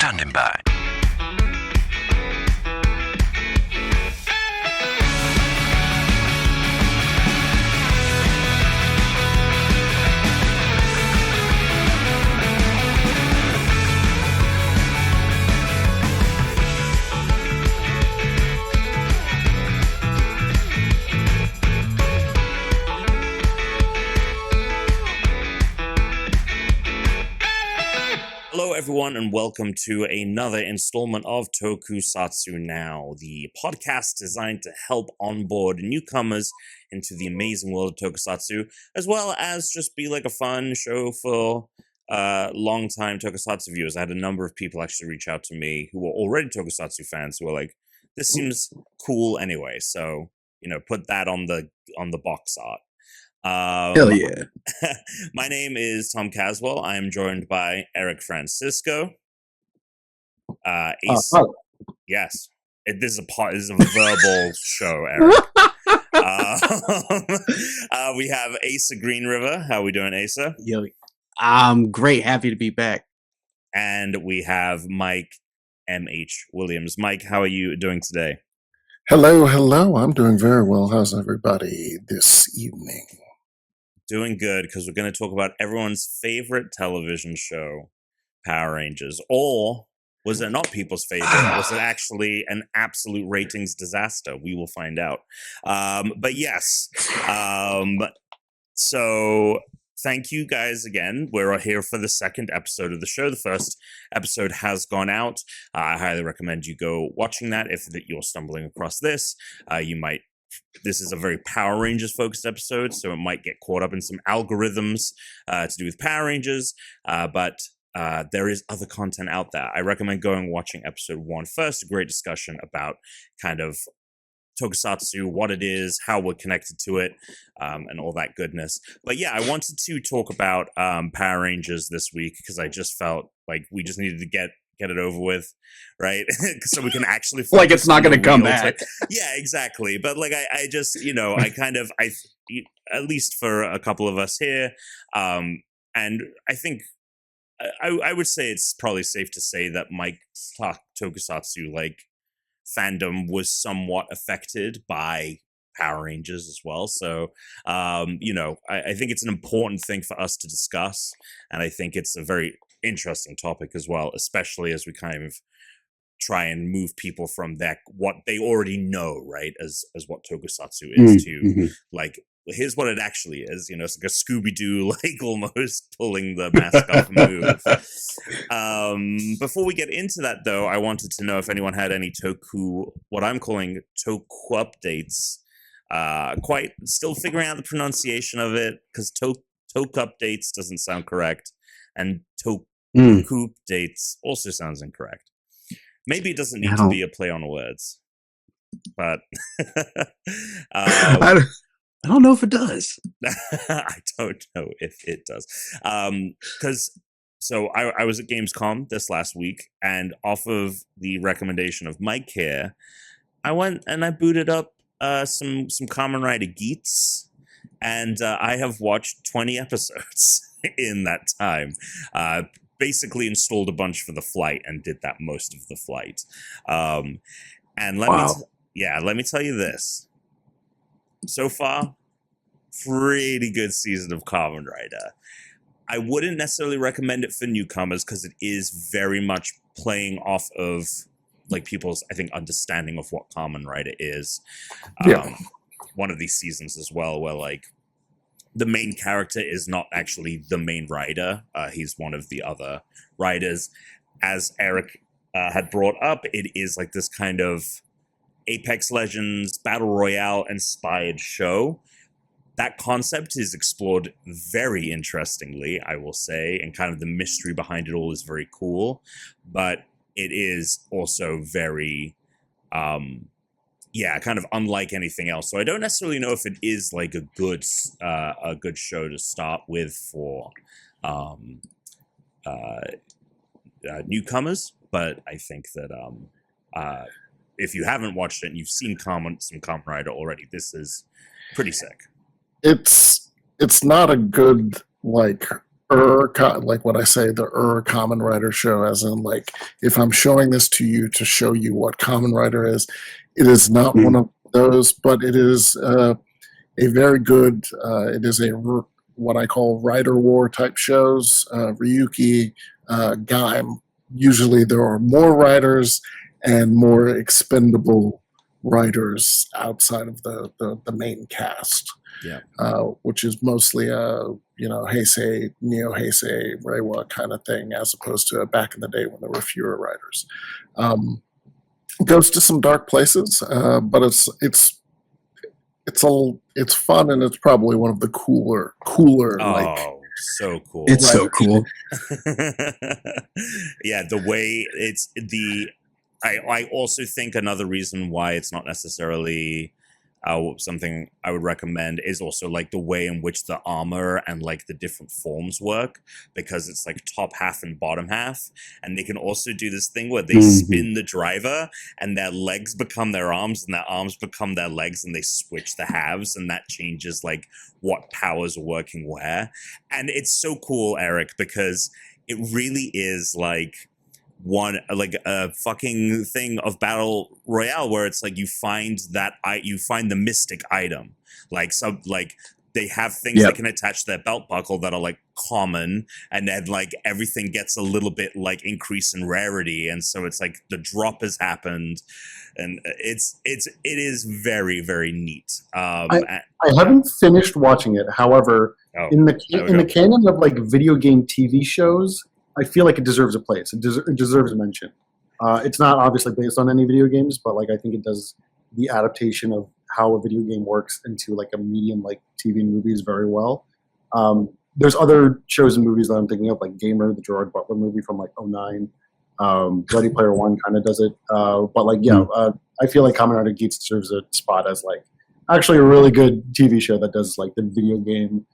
Standing by. Hello, everyone, and welcome to another installment of Tokusatsu Now, the podcast designed to help onboard newcomers into the amazing world of Tokusatsu, as well as just be like a fun show for long-time Tokusatsu viewers. I had a number of people actually reach out to me who were already Tokusatsu fans who were like, "This seems cool anyway," so put that on the box art. Hell yeah. My name is Tom Caswell. I am joined by Eric Francisco. Ace. Yes. This is a verbal show, Eric. We have Asa GreenRiver. How are we doing, Asa? Yo, I'm great. Happy to be back. And we have Mike M.H. Williams. Mike, how are you doing today? Hello. I'm doing very well. How's everybody this evening? Doing good, because we're going to talk about everyone's favorite television show, Power Rangers. Or was it not people's favorite? Was it actually an absolute ratings disaster? We will find out. But yes. So thank you guys again. We're here for the second episode of the show. The first episode has gone out. I highly recommend you go watching that. If you're stumbling across this, this is a very Power Rangers focused episode, so it might get caught up in some algorithms to do with Power Rangers, but there is other content out there. I recommend going and watching episode 1 first, a great discussion about kind of Tokusatsu, what it is, how we're connected to it, and all that goodness. But yeah, I wanted to talk about Power Rangers this week because I just felt like we just needed to get it over with, right? So we can actually like it's not going to come back. Yeah, exactly. But like I just I at least for a couple of us here, and I think I would say it's probably safe to say that Mike's Tokusatsu fandom was somewhat affected by Power Rangers as well. So I think it's an important thing for us to discuss, and I think it's a very interesting topic as well, especially as we kind of try and move people from what they already know, right, as what Tokusatsu is to like, here's what it actually is. It's like a Scooby-Doo, almost pulling the mask off move. Before we get into that, though, I wanted to know if anyone had any what I'm calling Toku updates. Quite still figuring out the pronunciation of it, because Toku updates doesn't sound correct, and Toku dates also sounds incorrect. Maybe it doesn't need to be a play on words, but I don't know if it does. I don't know if it does. Because I was at Gamescom this last week, and off of the recommendation of Mike here, I went and I booted up some Kamen Rider Geats, and I have watched 20 episodes in that time. Basically installed a bunch for the flight and did that most of the flight. And let me tell you this. So far, pretty good season of Kamen Rider. I wouldn't necessarily recommend it for newcomers because it is very much playing off of people's, I think, understanding of what Kamen Rider is. One of these seasons as well, where the main character is not actually the main rider. He's one of the other riders. As Eric had brought up, it is this kind of Apex Legends Battle Royale inspired show. That concept is explored very interestingly, I will say, and kind of the mystery behind it all is very cool. But it is also very kind of unlike anything else. So I don't necessarily know if it is a good show to start with for newcomers. But I think that if you haven't watched it and you've seen some Kamen Rider already, this is pretty sick. It's not a good like what I say, the Common Rider show, as in like if I'm showing this to you to show you what Common Rider is, it is not one of those, but it is a very good. It is what I call Rider War type shows. Ryuki, Gaim. Usually there are more riders and more expendable writers outside of the main cast. Yeah. Which is mostly Heisei, Neo Heisei, Reiwa kind of thing, as opposed to back in the day when there were fewer writers. Goes to some dark places, but it's fun, and it's probably one of the cooler. So cool! It's so cool. Yeah, the way it's the. I also think another reason why it's not necessarily something I would recommend is also like the way in which the armor and like the different forms work, because it's like top half and bottom half, and they can also do this thing where they spin the driver and their legs become their arms and their arms become their legs, and they switch the halves, and that changes like what powers are working where. And it's so cool, Eric, because it really is like a fucking thing of battle royale where it's like you find the mystic item, like they have things they can attach to their belt buckle that are like common, and then like everything gets a little bit like increase in rarity, and so it's like the drop has happened, and it is very, very neat. I haven't finished watching it, however, in the canon of like video game TV shows, I feel like it deserves a place. It deserves a mention. It's not obviously based on any video games, but like I think it does the adaptation of how a video game works into like a medium like TV and movies very well. There's other shows and movies that I'm thinking of, like Gamer, the Gerard Butler movie from like '09. Ready Player One kind of does it. But like, I feel like Kamen Rider Geats deserves a spot as like actually a really good TV show that does like the video game,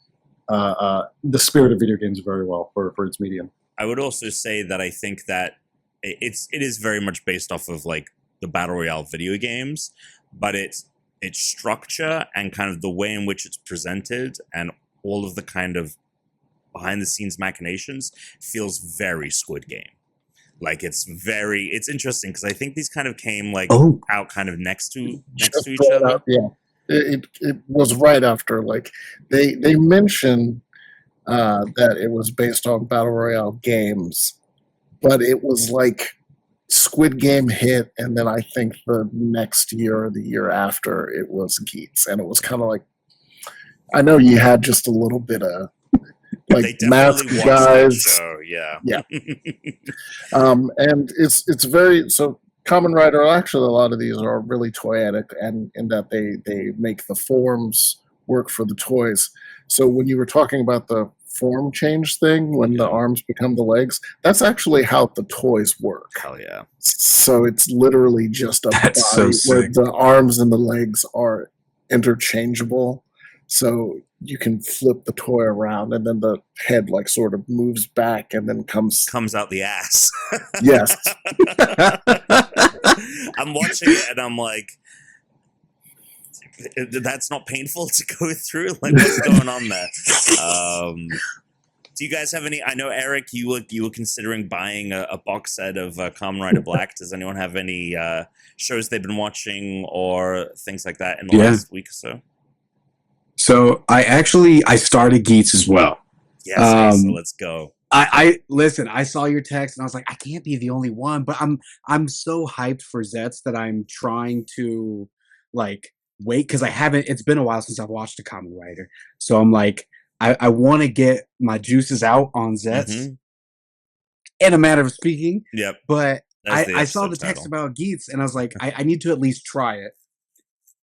the spirit of video games very well for its medium. I would also say that I think that it is very much based off of like the battle royale video games, but its structure and kind of the way in which it's presented and all of the kind of behind the scenes machinations feels very Squid Game. Like it's interesting because I think these kind of came like out kind of next to each other. Yeah, it was right after, like they mentioned that it was based on battle royale games, but it was like Squid Game hit, and then I think the next year or the year after it was Geats, and it was kind of like, I know you had just a little bit of like mask guys, yeah. And it's very so. Kamen Rider, actually, a lot of these are really toyetic, and in that they make the forms work for the toys. So when you were talking about the form change thing, when the arms become the legs, that's actually how the toys work. Hell yeah. So it's literally just a body where the arms and the legs are interchangeable. So you can flip the toy around, and then the head like sort of moves back and then comes out the ass. Yes. I'm watching it and I'm like, that's not painful to go through? Like, what's going on there? Do you guys have any? I know, Eric, you were considering buying a box set of Kamen Rider Black. Does anyone have any shows they've been watching or things like that in the last week or so? So I started Geats as well. Yes, so let's go. I listen. I saw your text and I was like, I can't be the only one, but I'm so hyped for Zets that I'm trying to like wait because I haven't. It's been a while since I've watched a Kamen Rider, so I'm like, I want to get my juices out on Zets. In a matter of speaking, yep. But I saw the text about Geats and I was like, I need to at least try it.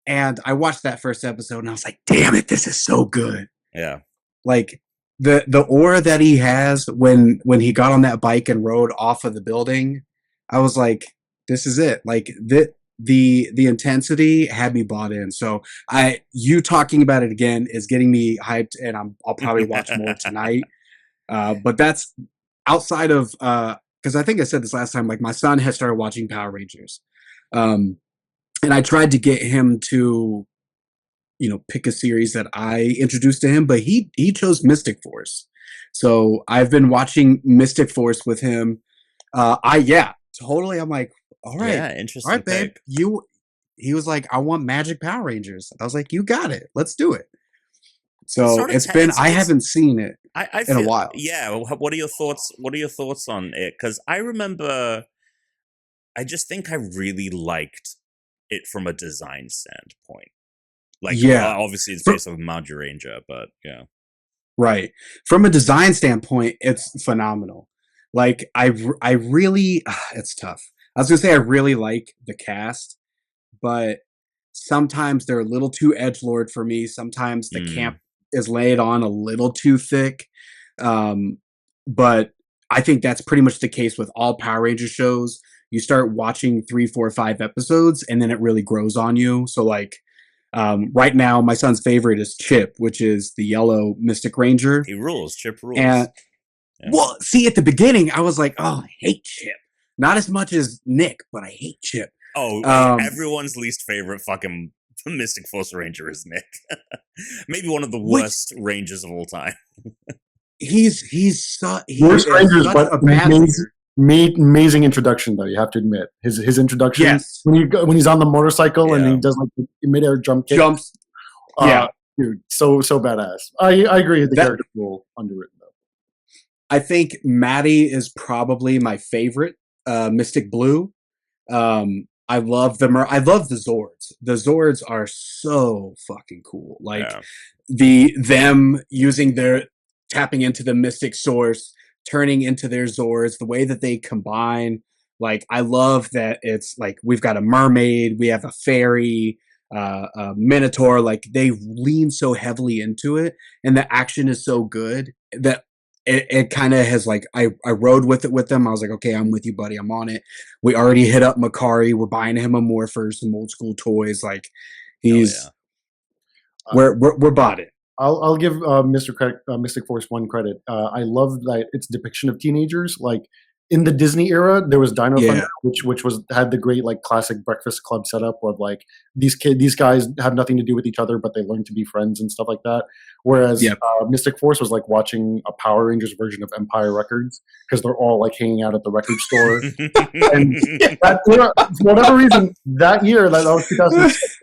And I watched that first episode and I was like, damn it, this is so good. Yeah. Like the aura that he has when he got on that bike and rode off of the building, I was like, this is it. Like the intensity had me bought in. So you talking about it again is getting me hyped, and I'll probably watch more tonight. But that's outside of because I think I said this last time, like my son has started watching Power Rangers. And I tried to get him to, pick a series that I introduced to him, but he chose Mystic Force. So I've been watching Mystic Force with him. Totally. I'm like, all right, Yeah, interesting. all right, babe. Pick. He was like, I want Magic Power Rangers. I was like, you got it. Let's do it. So I haven't seen it in a while. Yeah. What are your thoughts? What are your thoughts on it? Because I remember, I just think I really liked it from a design standpoint. Like, obviously it's based off Magic Ranger, but yeah. Right. From a design standpoint, it's phenomenal. Like, I really, it's tough. I was going to say I really like the cast, but sometimes they're a little too edgelord for me. Sometimes the camp is laid on a little too thick. But I think that's pretty much the case with all Power Ranger shows. You start watching 3, 4, 5 episodes, and then it really grows on you. So, like, right now, my son's favorite is Chip, which is the yellow Mystic Ranger. He rules. Chip rules. And, well, see, at the beginning, I was like, oh, I hate Chip. Not as much as Nick, but I hate Chip. Oh, everyone's least favorite fucking Mystic Force Ranger is Nick. Maybe one of the worst Rangers of all time. He's worst Rangers, but a bad amazing introduction though. You have to admit his introduction. Yes, when he's on the motorcycle and he does like the midair jumps. Dude, so badass. I agree. The character is a little underwritten though. I think Maddie is probably my favorite. Mystic Blue. I love them. I love the Zords. The Zords are so fucking cool. Like them using their tapping into the Mystic Source, turning into their Zords, the way that they combine. Like, I love that it's like we've got a mermaid, we have a fairy, a minotaur. Like, they lean so heavily into it, and the action is so good that it kind of has, like, I rode with it with them. I was like, okay, I'm with you, buddy. I'm on it. We already hit up Makari. We're buying him a Morpher, some old school toys. Like, he's we're bought it. I'll give Mystic Force one credit. I love that its depiction of teenagers. Like, in the Disney era, there was Dino Thunder, which had the great like classic Breakfast Club setup of like these guys have nothing to do with each other, but they learn to be friends and stuff like that. Whereas Mystic Force was like watching a Power Rangers version of Empire Records because they're all like hanging out at the record store. And that era, for whatever reason, that year, that was 2006,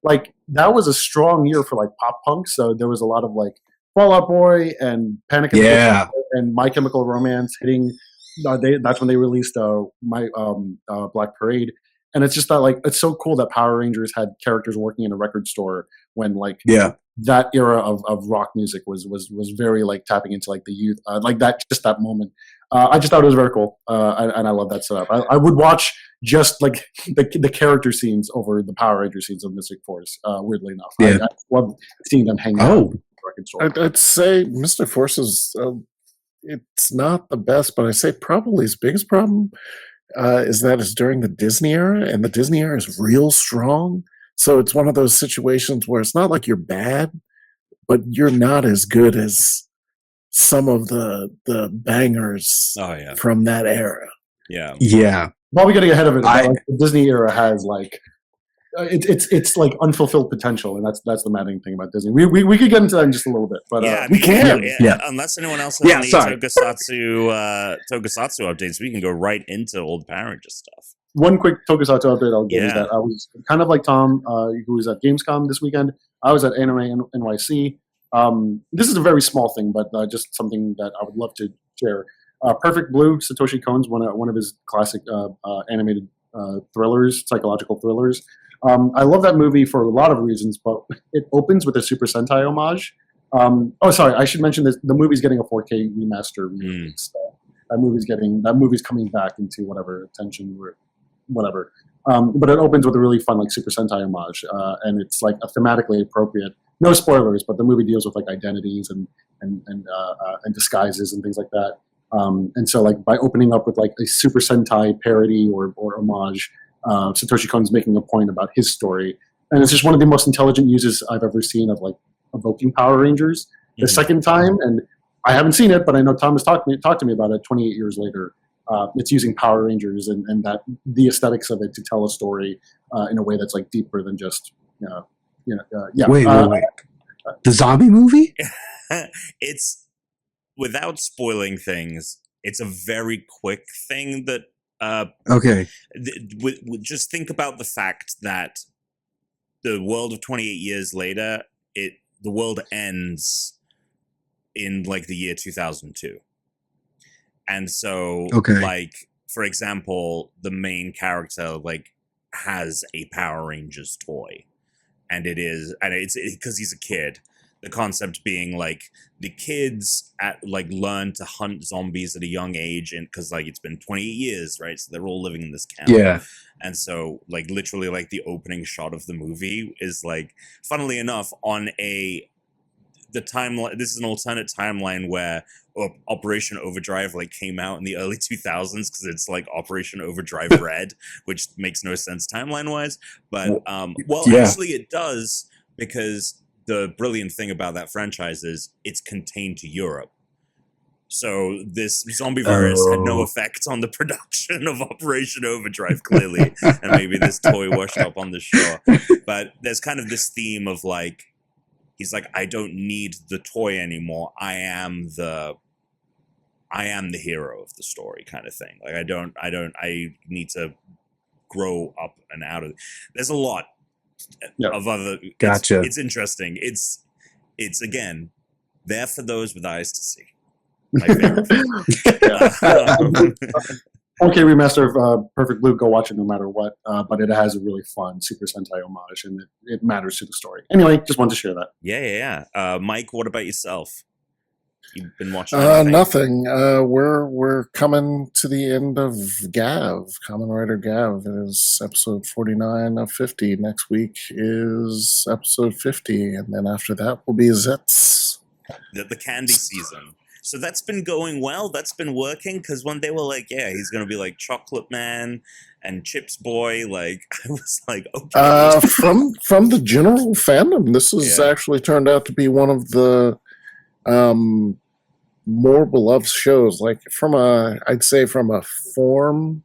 like that was a strong year for like pop punk. So there was a lot of like Fall Out Boy and Panic! At the Disco and My Chemical Romance hitting. That's when they released Black Parade, and it's just that like it's so cool that Power Rangers had characters working in a record store when like that era of rock music was very like tapping into like the youth, like that moment. I just thought it was very cool, and I love that setup. I would watch just like the character scenes over the Power Ranger scenes of Mystic Force. Weirdly enough, I love seeing them hang out in the record store. I'd say Mystic Force is. It's not the best, but I say probably his biggest problem is that it's during the Disney era, and the Disney era is real strong. So it's one of those situations where it's not like you're bad, but you're not as good as some of the bangers from that era. Yeah. Probably getting ahead of it. Like, the Disney era has like it's like unfulfilled potential, and that's the maddening thing about Disney. We could get into that in just a little bit, but we can. Unless anyone else has any Tokusatsu updates, we can go right into old Power Ranger stuff. One quick Tokusatsu update I'll give is that I was kind of like Tom, who was at Gamescom this weekend. I was at Anime NYC. This is a very small thing, but just something that I would love to share. Perfect Blue, Satoshi Kon's one of his classic animated thrillers, psychological thrillers. I love that movie for a lot of reasons, but it opens with a Super Sentai homage. Sorry, I should mention this. The movie's getting a 4K remaster release. That movie's coming back into whatever attention or whatever. But it opens with a really fun like Super Sentai homage, and it's like a thematically appropriate. No spoilers, but the movie deals with like identities and disguises and things like that. And so like by opening up with like a Super Sentai parody or homage. Satoshi Kon's making a point about his story, and it's just one of the most intelligent uses I've ever seen of like evoking Power Rangers. The second time, and I haven't seen it, but I know Tom has talked to me about it 28 years later. It's using Power Rangers and that the aesthetics of it to tell a story in a way that's like deeper than just Wait. The zombie movie? It's without spoiling things, it's a very quick thing that Okay. just think about the fact that the world of 28 years later, the world ends in like the year 2002. And so Okay. like, for example, the main character like has a Power Rangers toy, and it's because he's a kid. The concept being like the kids learn to hunt zombies at a young age, and because like it's been 28 years, right? So they're all living in this camp. Yeah. And so like literally like the opening shot of the movie is like, funnily enough, on the timeline. This is an alternate timeline where Operation Overdrive like came out in the early 2000s, because it's like Operation Overdrive Red, which makes no sense timeline wise. But actually it does, because the brilliant thing about that franchise is it's contained to Europe. So this zombie virus had no effect on the production of Operation Overdrive, clearly, and maybe this toy washed up on the shore. But there's kind of this theme of like, he's like, I don't need the toy anymore. I am the hero of the story, kind of thing. Like I need to grow up and out of it. There's a lot of other. Gotcha. It's interesting. It's again there for those with eyes to see. My favorite. Okay, remaster of Perfect Blue. Go watch it no matter what. But it has a really fun Super Sentai homage, and it matters to the story. Anyway, just wanted to share that. Yeah. Mike, what about yourself? You've been watching nothing. We're coming to the end of Gav, Kamen Rider Gav. It is episode 49 of 50. Next week is episode 50, and then after that will be Zets. The candy season. So that's been going well. That's been working, because when they were like, yeah, he's going to be like Chocolate Man and Chips Boy, like, I was like, okay. From the general fandom, this has actually turned out to be one of the more beloved shows. Like I'd say from a form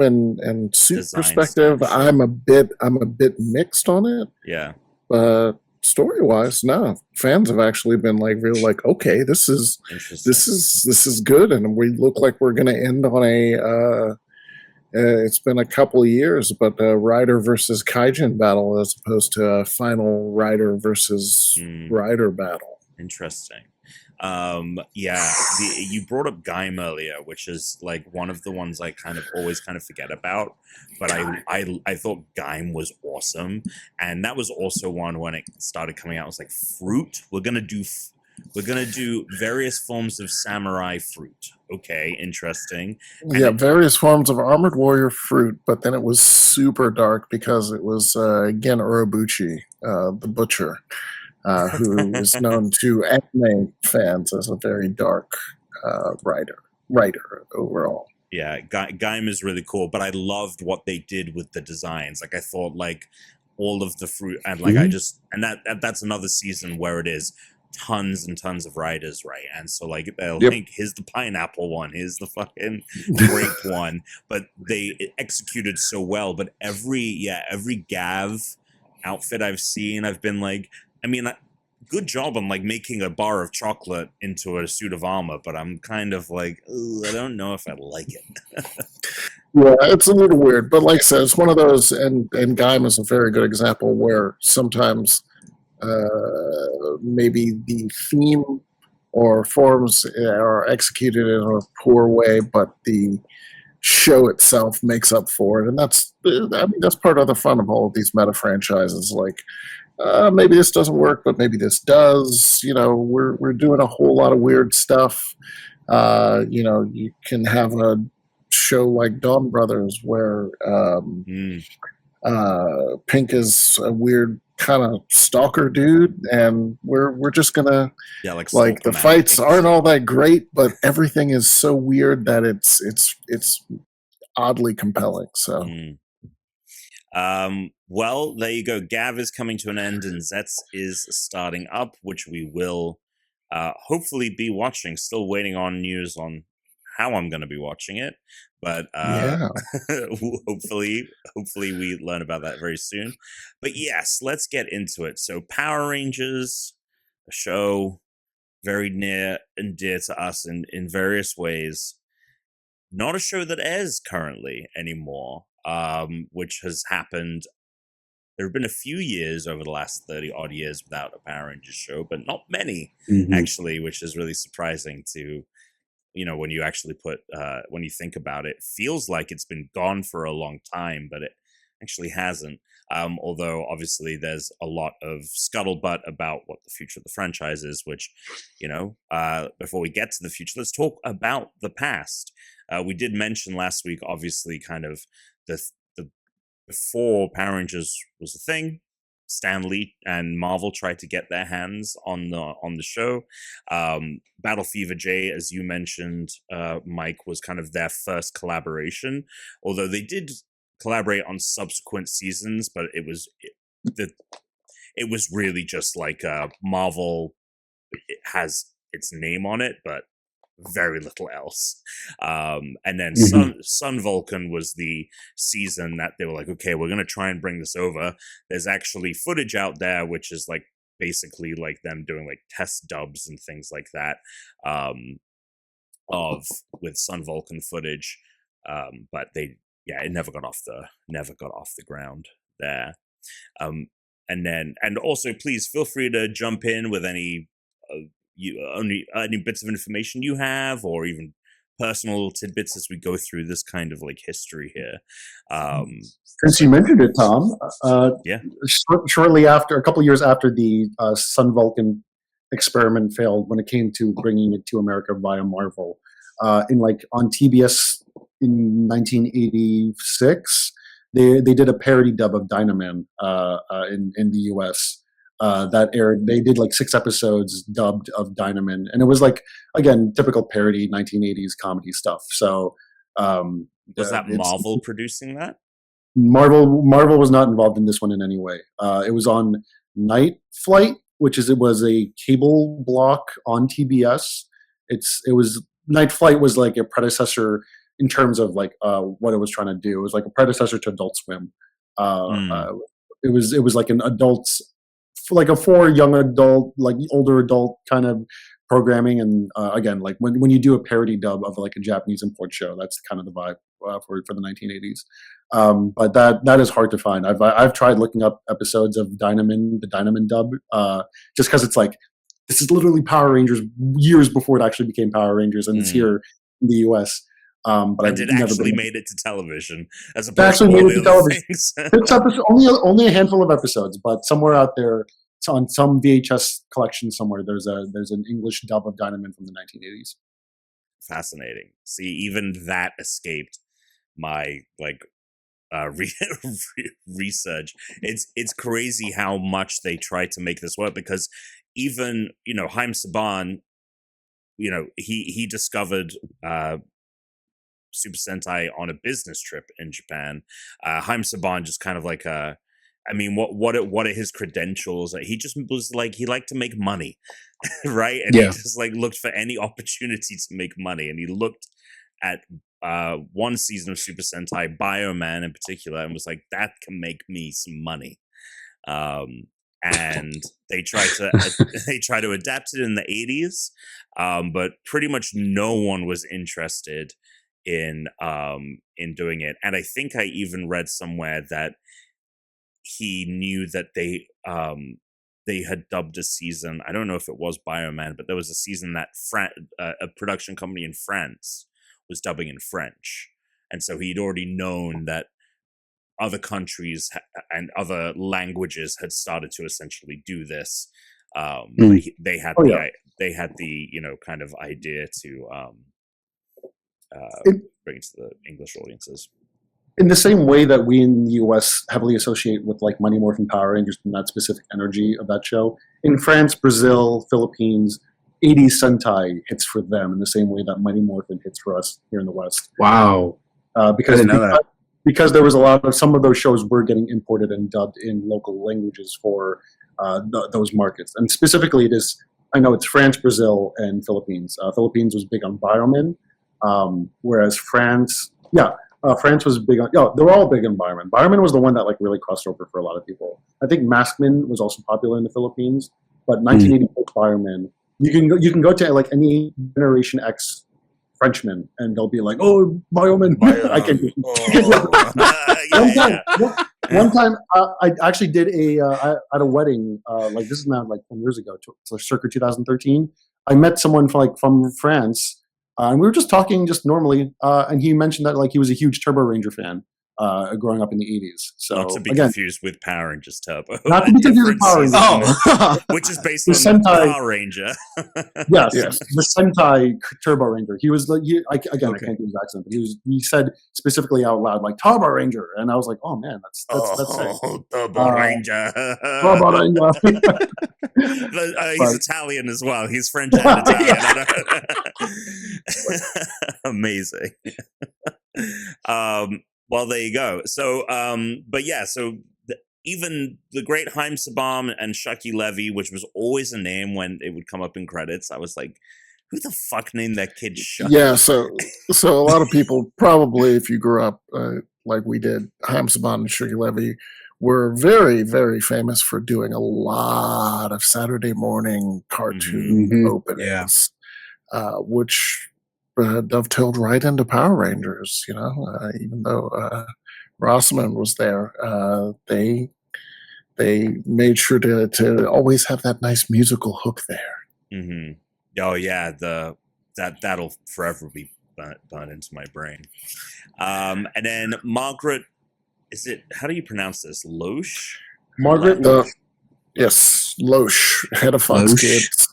and suit Design perspective, style. I'm a bit mixed on it. Yeah. But story wise, no, fans have actually been like real like, okay, this is good, and we look like we're going to end on a it's been a couple of years, but a Rider versus Kaijin battle as opposed to a final Rider versus Rider battle. Interesting. You brought up Gaim earlier, which is like one of the ones I always forget about, but I thought Gaim was awesome, and that was also one when it started coming out. It was like, fruit. We're gonna do various forms of samurai fruit. Okay, interesting. And various forms of Armored Warrior fruit, but then it was super dark because it was again Urobuchi, the butcher. Who is known to anime fans as a very dark writer overall. Yeah, Gaim is really cool, but I loved what they did with the designs. Like, I thought like all of the fruit, and like that's another season where it is tons and tons of riders, right? And so like they'll think, here's the pineapple one, here's the fucking grape one, but they executed so well. But every Gav outfit I've seen, I've been like, I mean, good job on like making a bar of chocolate into a suit of armor, but I'm kind of like, I don't know if I like it. Yeah, it's a little weird, but like I said, it's one of those, and Gaim is a very good example where sometimes maybe the theme or forms are executed in a poor way, but the show itself makes up for it, and that's part of the fun of all of these meta franchises. Like, maybe this doesn't work, but maybe this does. You know, we're doing a whole lot of weird stuff. You can have a show like Dawn Brothers where Pink is a weird kind of stalker dude, and we're just gonna like the fights aren't all that great, but everything is so weird that it's oddly compelling. So. Well, there you go. Gav is coming to an end, and Zets is starting up, which we will hopefully be watching. Still waiting on news on how I'm going to be watching it, but hopefully we learn about that very soon. But yes, let's get into it. So Power Rangers, a show very near and dear to us in various ways. Not a show that airs currently anymore, which has happened. There have been a few years over the last 30 odd years without a Power Rangers show, but not many actually, which is really surprising to, when you actually when you think about it, feels like it's been gone for a long time, but it actually hasn't. Although obviously there's a lot of scuttlebutt about what the future of the franchise is, which, before we get to the future, let's talk about the past. We did mention last week, obviously, kind of the before Power Rangers was a thing, Stan Lee and Marvel tried to get their hands on the show. Battle Fever J, as you mentioned, Mike, was kind of their first collaboration, although they did collaborate on subsequent seasons, but it was really just like Marvel. It has its name on it, but very little else. And then Sun Vulcan was the season that they were like, okay, we're going to try and bring this over. There's actually footage out there, which is like basically like them doing like test dubs and things like that, with Sun Vulcan footage. But it never got off the ground there. And also please feel free to jump in with any bits of information you have, or even personal tidbits as we go through this kind of like history here. Since you mentioned it, Tom, shortly after, a couple years after the Sun Vulcan experiment failed, when it came to bringing it to America via Marvel, on TBS in 1986, they did a parody dub of Dynaman in the US. That aired. They did like 6 episodes dubbed of Dynaman, and it was like, again, typical parody 1980s comedy stuff. So was that Marvel producing that? Marvel was not involved in this one in any way. It was on Night Flight, it was a cable block on TBS. Night Flight was like a predecessor in terms of like what it was trying to do. It was like a predecessor to Adult Swim. It was like an adults, like a for young adult, like older adult kind of programming. And again, like when you do a parody dub of like a Japanese import show, that's kind of the vibe for the 1980s. But that is hard to find. I've tried looking up episodes of the Dynaman dub, just because it's like, this is literally Power Rangers years before it actually became Power Rangers, and it's here in the US. But it actually made it to television, as opposed actually to made it to television. It's only a handful of episodes, but somewhere out there, it's on some VHS collection somewhere, there's an English dub of Dynaman from the 1980s. Fascinating. See, even that escaped my research. It's crazy how much they tried to make this work, because even Haim Saban, he discovered Super Sentai on a business trip in Japan. Haim Saban just kind of like what are his credentials? He just was like, he liked to make money, right? And he just like looked for any opportunity to make money. And he looked at one season of Super Sentai, Bioman in particular, and was like, that can make me some money. And they try to adapt it in the 80s, but pretty much no one was interested in doing it. And I think I even read somewhere that he knew that they had dubbed a season. I don't know if it was Bioman, but there was a season that a production company in France was dubbing in French, and so he'd already known that other countries and other languages had started to essentially do this. They had the kind of idea to bring it to the English audiences. In the same way that we in the US heavily associate with like Mighty Morphin Power Rangers and that specific energy of that show, in France, Brazil, Philippines, 80s Sentai hits for them in the same way that Mighty Morphin hits for us here in the West. Wow. Because there was a lot of, some of those shows were getting imported and dubbed in local languages for those markets. And specifically I know it's France, Brazil, and Philippines. Philippines was big on Bioman, whereas France was big on, they were all big on Bioman. Bioman was the one that like really crossed over for a lot of people. I think Maskman was also popular in the Philippines, but 1984 Bioman You can go to like any Generation X Frenchman, and they'll be like, "Oh, Bioman." I can't. One time, I actually did at a wedding. Like this is now like 10 years ago, circa 2013. I met someone from France, and we were just talking just normally, and he mentioned that like he was a huge Turbo Ranger fan. Growing up in the 80s. So not to be again, confused with Power Rangers Turbo. Not to be confused with Power Rangers. Oh. Which is based The on Sentai- Power Ranger. yes, the Sentai Turbo Ranger. He was like, I can't do his accent, but he said specifically out loud like Turbo Ranger, and I was like, oh man, that's sick. Turbo Ranger. Turbo Ranger. He's Italian as well. He's French and Italian. Amazing. Well, there you go. So, but yeah, so even the great Heimsabam and Shucky Levy, which was always a name when it would come up in credits, I was like, who the fuck named that kid Shucky? Yeah, so a lot of people probably, if you grew up like we did, Heimsabam and Shucky Levy were very, very famous for doing a lot of Saturday morning cartoon openings, which dovetailed right into Power Rangers. Even though Rossman was there, they made sure to always have that nice musical hook there. Mm-hmm. Oh yeah, that'll forever be burned into my brain. And then Margaret, how do you pronounce this? Loesch? Margaret. Yes, Loesch, head of Fox Kids.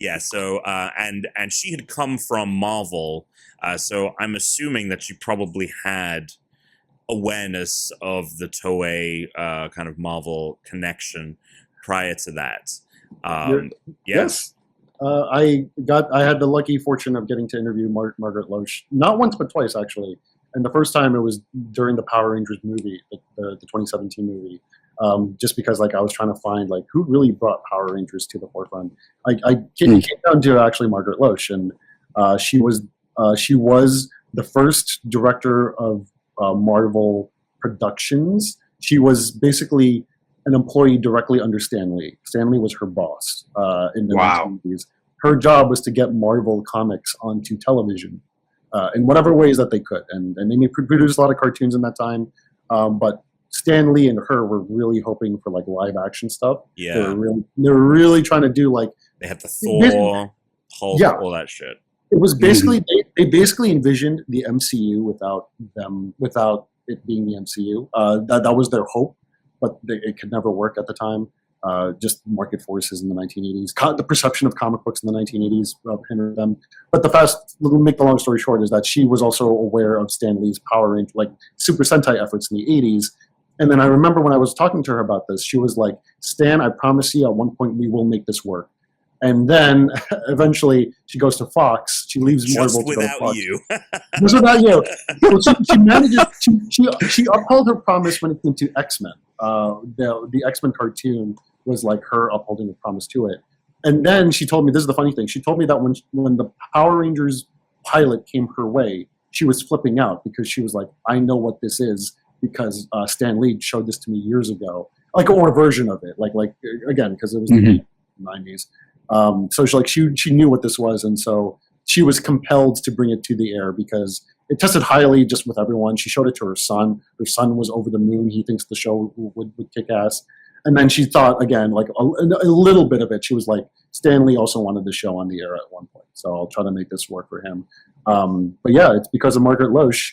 Yeah, so and she had come from Marvel, so I'm assuming that she probably had awareness of the Toei kind of Marvel connection prior to that. Yes. I had the lucky fortune of getting to interview Margaret Loesch, not once but twice actually. And the first time it was during the Power Rangers movie, the 2017 movie. Just because like I was trying to find like who really brought Power Rangers to the forefront. I came down to actually Margaret Loesch, and she was the first director of Marvel Productions. She was basically an employee directly under Stan Lee. Stan Lee was her boss in the 1980s. Her job was to get Marvel comics onto television in whatever ways that they could, and they produced a lot of cartoons in that time, but Stan Lee and her were really hoping for like live action stuff. Yeah, they were really trying to do like they had the Thor, Hulk, all that shit. It was basically they basically envisioned the MCU without it being the MCU. That was their hope, but it could never work at the time. Just market forces in the 1980s, the perception of comic books in the 1980s hindered them. But make the long story short, is that she was also aware of Stan Lee's Power Rangers, like Super Sentai efforts in the 80s. And then I remember when I was talking to her about this, she was like, Stan, I promise you at one point we will make this work. And then eventually she goes to Fox. She leaves Marvel to go to Fox. Just without you. Well, she manages. She upheld her promise when it came to X-Men. The X-Men cartoon was like her upholding a promise to it. And then she told me, this is the funny thing, she told me that when the Power Rangers pilot came her way, she was flipping out because she was like, I know what this is because Stan Lee showed this to me years ago, like or a version of it, like again because it was the 90s. So she knew what this was, and so she was compelled to bring it to the air because it tested highly just with everyone. She showed it to her son. Her son was over the moon. He thinks the show would kick ass. And then she thought again, like a little bit of it. She was like, Stan Lee also wanted the show on the air at one point, so I'll try to make this work for him. But yeah, it's because of Margaret Loesch.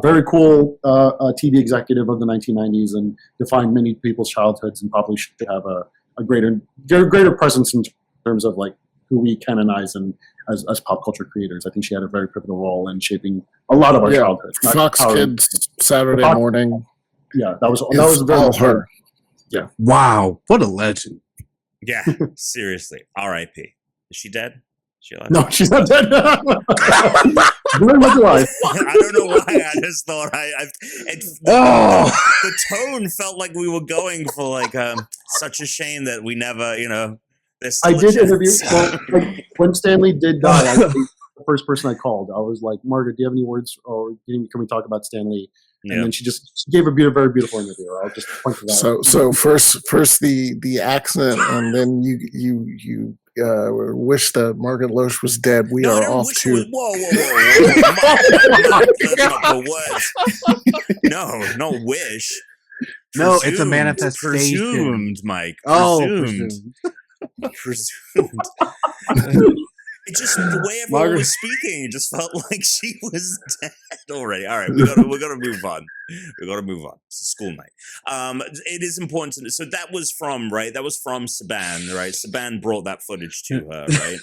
Very cool TV executive of the 1990s and defined many people's childhoods and probably should have a greater presence in terms of like who we canonize and as pop culture creators. I think she had a very pivotal role in shaping a lot of our childhoods. Fox Kids Saturday morning. Yeah, that was very all her. Yeah. Wow, what a legend. Yeah, seriously. R.I.P. Is she dead? Is she alive? No, she's not dead. Very much alive. I don't know why. I just thought the tone felt like we were going for like such a shame that we never, I did interview. Well, when Stanley did die, the first person I called, I was like, Margaret, do you have any words, or can we talk about Stanley? And then she gave a very beautiful interview. I'll just point to that. So first the accent, and then you wish that Margaret Loesch was dead. We No, I are don't off wish to. whoa. Mike, that's not the words. No, not wish. No, it's a Presumed. manifestation. Presumed, Mike. Oh, Presumed. presumed. It just the way everyone Margaret- was speaking, it just felt like she was dead already. All right, we gotta move on. We gotta move on. It's a school night. It is important to so that was from right. That was from Saban, right? Saban brought that footage to her, right?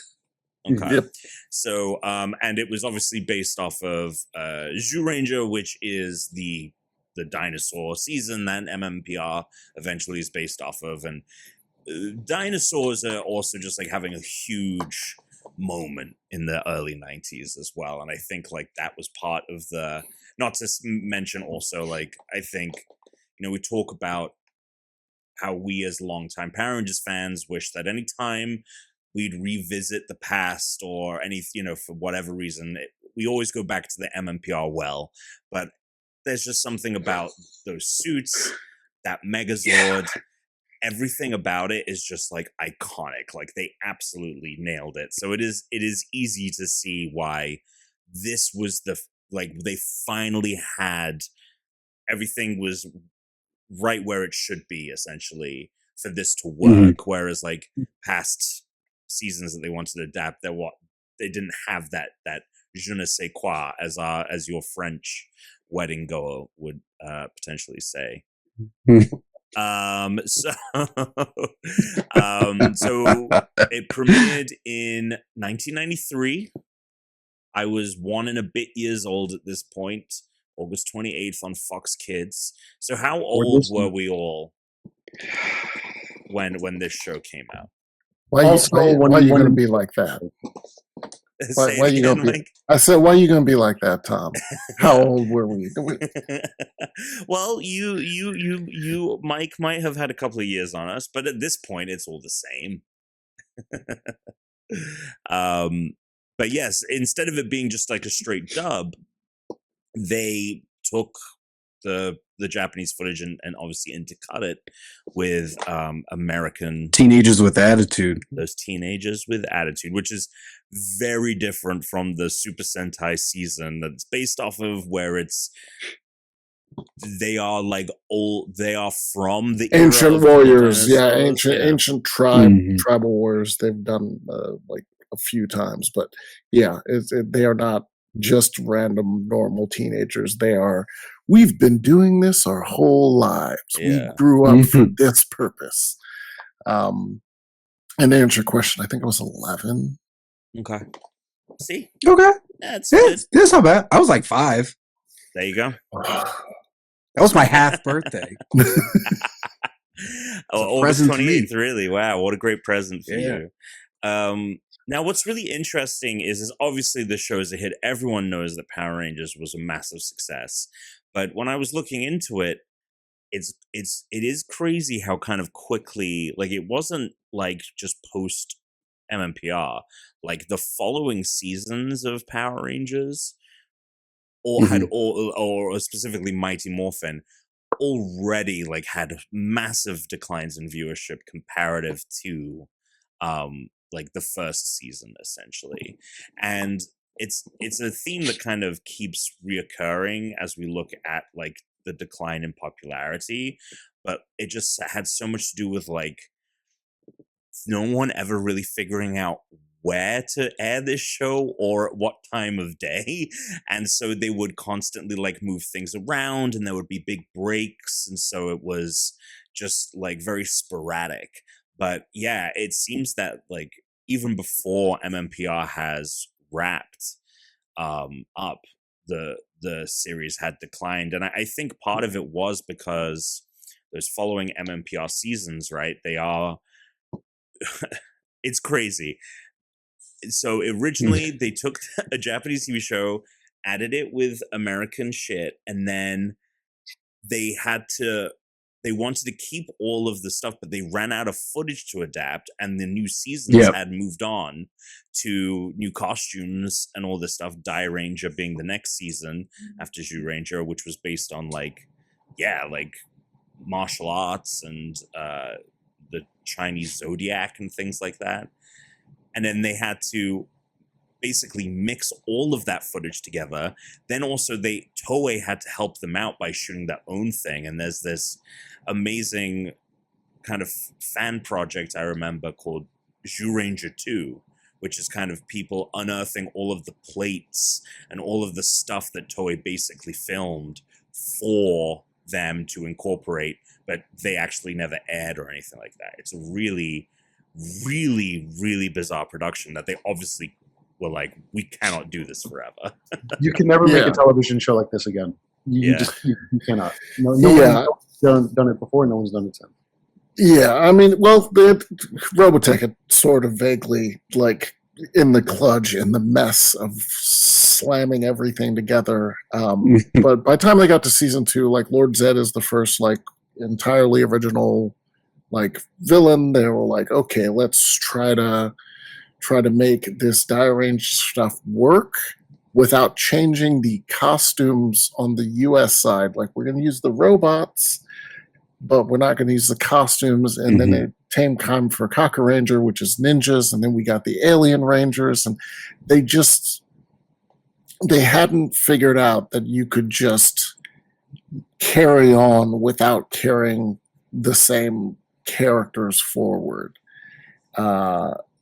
Okay. Yep. So, and it was obviously based off of Zyuranger, which is the dinosaur season that MMPR eventually is based off of, and dinosaurs are also just like having a huge moment in the early 90s as well, and I think like that was part of the, not to mention also like I think we talk about how we as longtime Power Rangers fans wish that any time we'd revisit the past or any for whatever reason we always go back to the MMPR well, but there's just something about those suits, that Megazord. Everything about it is just like iconic. Like they absolutely nailed it. So it is easy to see why this was they finally had everything was right where it should be essentially for this to work. Mm-hmm. Whereas like past seasons that they wanted to adapt, they didn't have that je ne sais quoi, as your French wedding goer would potentially say. So it premiered in 1993. I was 1 and a bit years old at this point, August 28th on Fox Kids. So how old were we all when this show came out? Why are you going to be like that? Why are you going to be? I said, why are you going to be like that, Tom? How old were we? Well, you, Mike, might have had a couple of years on us, but at this point, it's all the same. But yes, instead of it being just like a straight dub, they took the Japanese footage and obviously intercut it with American teenagers with attitude. Those teenagers with attitude, which is very different from the Super Sentai season that's based off of where they are from the ancient warriors, ancient tribal wars. They've done like a few times, but yeah, they are not just random normal teenagers. We've been doing this our whole lives. Yeah. We grew up for this purpose. And to answer your question, I think I was 11. Okay. See? Okay. That's good. That's not bad. I was like 5. There you go. That was my half birthday. August 28th, really. Wow, what a great present for you. Now, what's really interesting is obviously the show is a hit. Everyone knows that Power Rangers was a massive success. But when I was looking into it, it is crazy how kind of quickly, like it wasn't like just post MMPR, like the following seasons of Power Rangers or specifically Mighty Morphin already like had massive declines in viewership comparative to like the first season essentially. And it's a theme that kind of keeps reoccurring as we look at like the decline in popularity, but it just had so much to do with like no one ever really figuring out where to air this show or at what time of day. And so they would constantly like move things around and there would be big breaks. And so it was just like very sporadic. But yeah, it seems that like even before MMPR has wrapped up, the series had declined. And I think part of it was because those following MMPR seasons, right, they are it's crazy. So originally they took a Japanese TV show, added it with American shit, and then they wanted to keep all of the stuff, but they ran out of footage to adapt, and the new seasons had moved on to new costumes and all this stuff. Dai Ranger being the next season after Zyuranger, which was based on like martial arts and the Chinese zodiac and things like that. and then they had to basically mix all of that footage together. Then also Toei had to help them out by shooting their own thing. And there's this amazing kind of fan project I remember called Zyuranger 2, which is kind of people unearthing all of the plates and all of the stuff that Toei basically filmed for them to incorporate, but they actually never aired or anything like that. It's a really, really, really bizarre production that they obviously were like, we cannot do this forever. You can never make a television show like this again. You cannot. No one's done it before. No one's done it since. Yeah, I mean, well, Robotech had sort of vaguely, like, in the kludge, in the mess of slamming everything together. But by the time they got to season 2, like, Lord Zed is the first, like, entirely original, like, villain. They were like, okay, let's try to make this Diarrange stuff work without changing the costumes on the US side. Like, we're going to use the robots, but we're not going to use the costumes. And then it came time for Kaka Ranger, which is ninjas. And then we got the Alien Rangers. And they hadn't figured out that you could just carry on without carrying the same characters forward.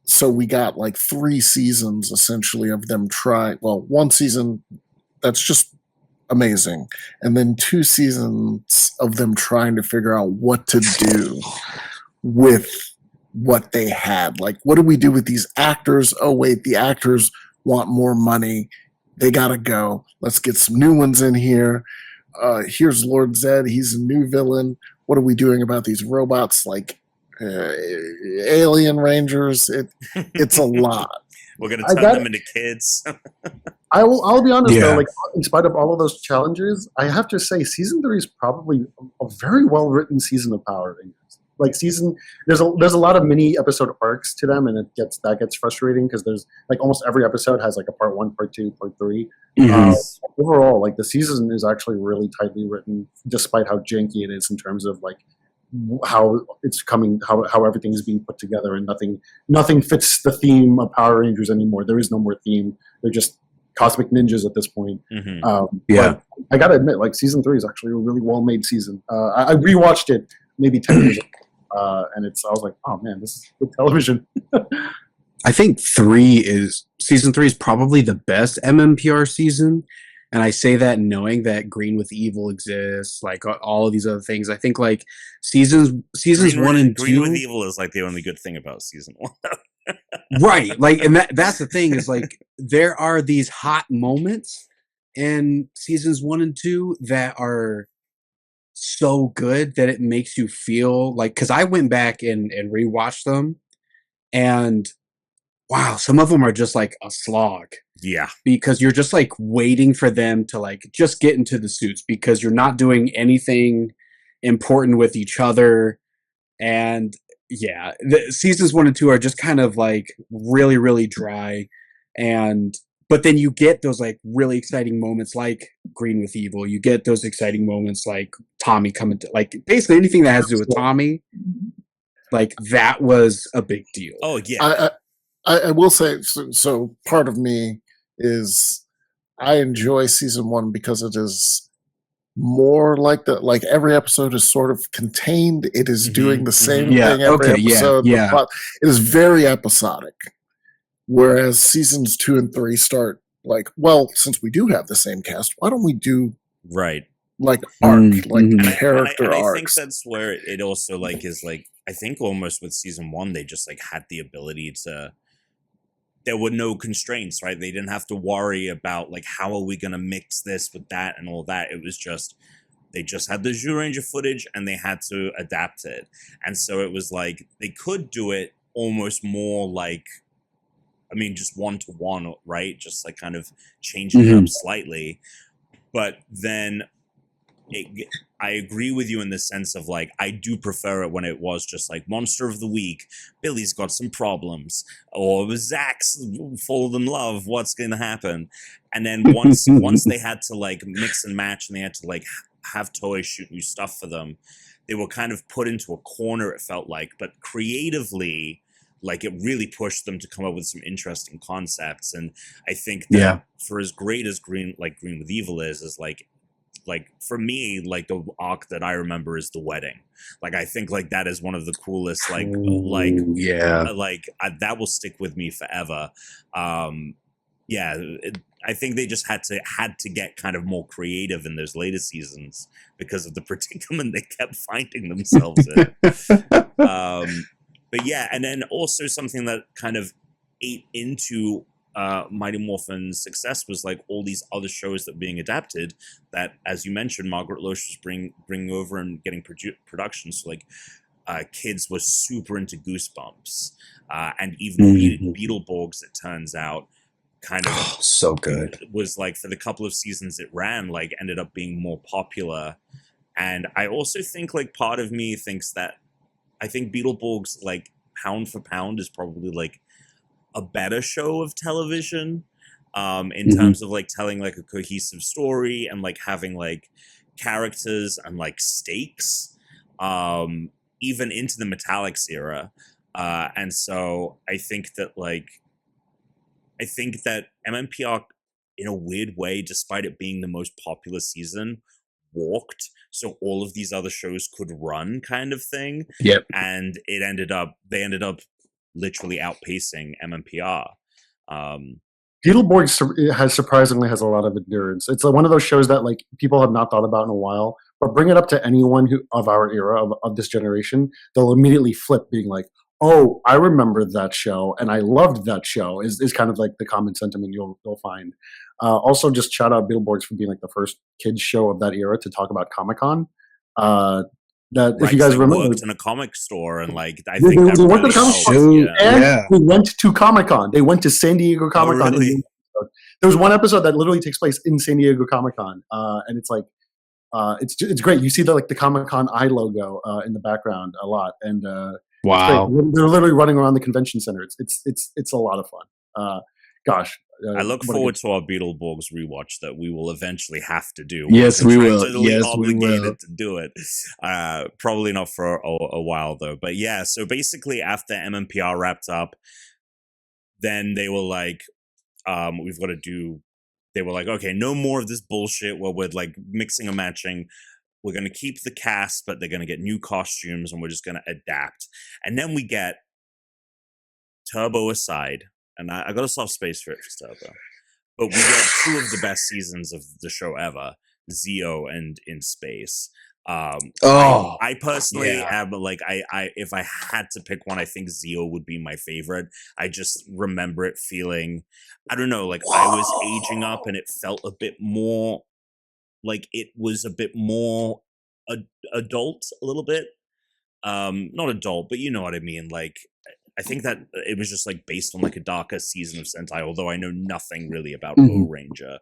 So we got like 3 seasons essentially of them trying. Well, 1 season that's just amazing, and then 2 seasons of them trying to figure out what to do with what they had. Like, what do we do with these actors? Oh wait, the actors want more money. They gotta go. Let's get some new ones in here. Here's Lord Zed. He's a new villain. What are we doing about these robots? Like, Alien Rangers. It's a lot. We're gonna turn them into kids. I'll be honest though, like, in spite of all of those challenges, I have to say season 3 is probably a very well written season of Power Rangers. Like, there's a lot of mini episode arcs to them, and that gets frustrating because there's like almost every episode has like a part 1, part 2, part 3. Overall, like, the season is actually really tightly written, despite how janky it is in terms of like how it's coming, how everything is being put together, and nothing fits the theme of Power Rangers anymore. There is no more theme. They're just cosmic ninjas at this point. But I gotta admit, like, season 3 is actually a really well made season. I rewatched it maybe 10 years ago, and I was like, oh man, this is good television. I think season 3 is probably the best MMPR season. And I say that knowing that Green with Evil exists, like all of these other things. I think like seasons 1 and 2. Green with Evil is like the only good thing about season 1. Right. Like, and that's the thing is like there are these hot moments in seasons 1 and 2 that are so good that it makes you feel like, because I went back and rewatched them, and wow, some of them are just like a slog. Yeah. Because you're just like waiting for them to like just get into the suits because you're not doing anything important with each other. And yeah, the seasons 1 and 2 are just kind of like really, really dry. But then you get those like really exciting moments like Green with Evil. You get those exciting moments like Tommy coming to, like, basically anything that has to do with Tommy. Like, that was a big deal. Oh yeah. I will say, so part of me is I enjoy season 1 because it is more like like every episode is sort of contained. It is doing the same thing every episode. It is very episodic. Whereas seasons 2 and 3 start like, well, since we do have the same cast, why don't we do like arc, character arcs? I think that's where it also like is like, I think almost with season 1 they just like had the ability to. There were no constraints, right? They didn't have to worry about like, how are we going to mix this with that and all that. It was just, they just had the Zyuranger footage and they had to adapt it. And so it was like, they could do it almost more like, I mean, just 1-to-1, right? Just like kind of changing it up slightly. But then I agree with you in the sense of like, I do prefer it when it was just like Monster of the Week, Billy's got some problems, or Zach's full in love, what's going to happen? And then once they had to like mix and match and they had to like have Toei shoot new stuff for them, they were kind of put into a corner, it felt like. But creatively, like it really pushed them to come up with some interesting concepts. And I think that for as great as Green with Evil is like for me, like the arc that I remember is the wedding. Like I think like that is one of the coolest that will stick with me forever. I think they just had to get kind of more creative in those later seasons because of the predicament they kept finding themselves in. But yeah, and then also something that kind of ate into Mighty Morphin's success was like all these other shows that were being adapted that, as you mentioned, Margaret Loesch was bringing over and getting production. So like kids were super into Goosebumps, and even Beetleborgs, it turns out, kind of so good. Was like for the couple of seasons it ran, like ended up being more popular. And I also think like part of me thinks that I think Beetleborgs, like pound for pound, is probably like a better show of television in terms of like telling like a cohesive story and like having like characters and like stakes, even into the Metallics era. And so I think that MMPR, in a weird way, despite it being the most popular season, walked so all of these other shows could run, kind of thing. Yep. And they ended up literally outpacing MMPR. Beetleborgs surprisingly has a lot of endurance. It's like one of those shows that like people have not thought about in a while, but bring it up to anyone of our era, of this generation, they'll immediately flip, being like, "Oh, I remember that show, and I loved that show." Is kind of like the common sentiment you'll find. Also, just shout out Beetleborgs for being like the first kids show of that era to talk about Comic-Con. If you guys remember, worked in a comic store, and like I think they went to Comic-Con, and we went to Comic-Con. They went to San Diego Comic-Con. Oh, really? There was one episode that literally takes place in San Diego Comic-Con, and it's like it's great. You see the Comic-Con eye logo in the background a lot, and wow, they're literally running around the convention center. It's a lot of fun. Gosh. I look forward to our Beetleborgs rewatch that we will eventually have to do. Yes, we will. Yes, obligated to do it. Probably not for a while though. But yeah, so basically after MMPR wrapped up, then they were like, we've got to do. They were like, okay, no more of this bullshit where we're like mixing and matching. We're going to keep the cast, but they're going to get new costumes, and we're just going to adapt. And then we get Turbo aside. And I got a soft space for it for Turbo. But we get two of the best seasons of the show ever, Zeo and In Space. I personally am like, I if I had to pick one, I think Zeo would be my favorite. I just remember it feeling, I don't know, like I was aging up and it felt a bit more, like it was a bit more adult, a little bit. Not adult, but you know what I mean, like, I think that it was just like based on like a darker season of Sentai, although I know nothing really about O-Ranger.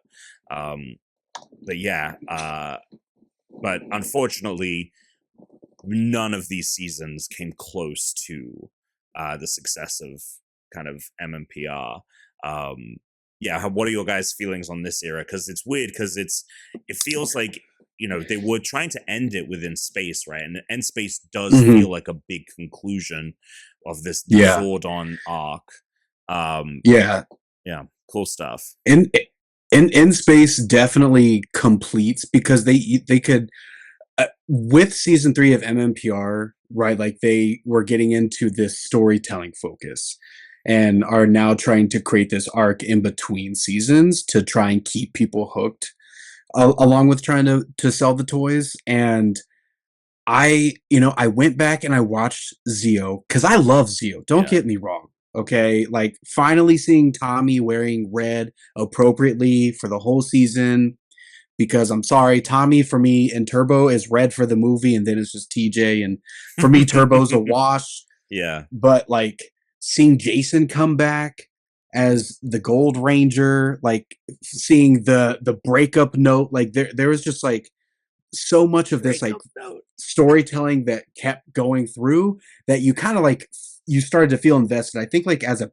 But yeah, but unfortunately, none of these seasons came close to the success of kind of MMPR. What are your guys' feelings on this era? Because it's weird, because it feels like, you know, they were trying to end it within Space, right? And End Space does feel like a big conclusion of this Zordon arc. Cool stuff. In Space definitely completes, because they could with season 3 of MMPR, right? Like they were getting into this storytelling focus and are now trying to create this arc in between seasons to try and keep people hooked, along with trying to sell the toys. And I went back and I watched Zeo, because I love Zeo. Don't get me wrong. Okay. Like finally seeing Tommy wearing red appropriately for the whole season, because I'm sorry, Tommy for me in Turbo is red for the movie, and then it's just TJ. And for me, Turbo's a wash. Yeah. But like seeing Jason come back as the Gold Ranger, like seeing the breakup note, like there was just like so much of this like storytelling that kept going through, that you kind of like, you started to feel invested. I think like as a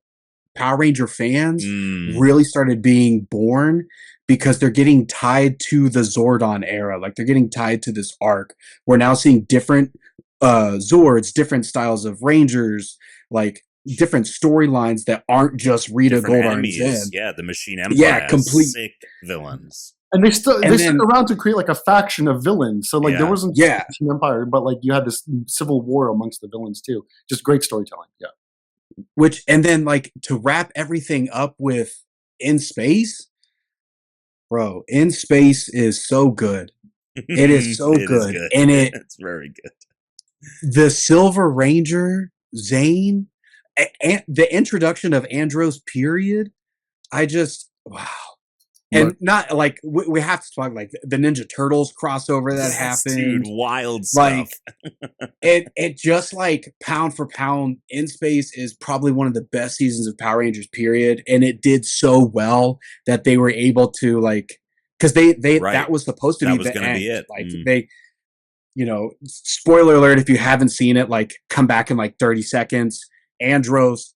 Power Ranger fans really started being born, because they're getting tied to the Zordon era. Like they're getting tied to this arc. We're now seeing different Zords, different styles of Rangers, like different storylines that aren't just Rita Different Goldarn enemies. Zed. Yeah, the Machine Empire. Yeah, has complete- sick villains. And they stuck around to create like a faction of villains. So like there wasn't just the Machine Empire, but like you had this civil war amongst the villains too. Just great storytelling. Yeah. And then like to wrap everything up with In Space, bro. In Space is so good. It is so good. And it's very good. The Silver Ranger, Zane, and the introduction of Andros, period. Wow. And not like we have to talk like the Ninja Turtles crossover that happened. Dude, wild stuff. Like it just like pound for pound, In Space is probably one of the best seasons of Power Rangers, period. And it did so well that they were able to like, because they that was supposed to be the end. Be it. Like they, you know, spoiler alert if you haven't seen it, like come back in like 30 seconds. Andros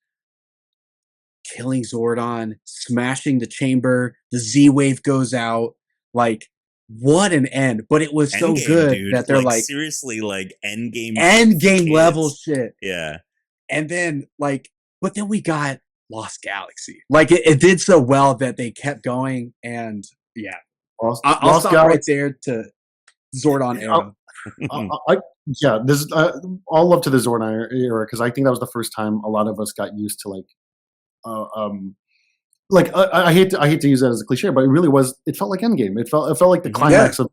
killing Zordon, smashing the chamber, the Z-Wave goes out. Like, what an end. But it was so good, dude, that they're like seriously, like endgame level shit. Yeah. And then like, but then we got Lost Galaxy. Like it did so well that they kept going. And yeah, I'll stop right there to Zordon era. This all love to the Zordon era, because I think that was the first time a lot of us got used to like I hate to use that as a cliche, but it really was. It felt like Endgame. It felt like the climax of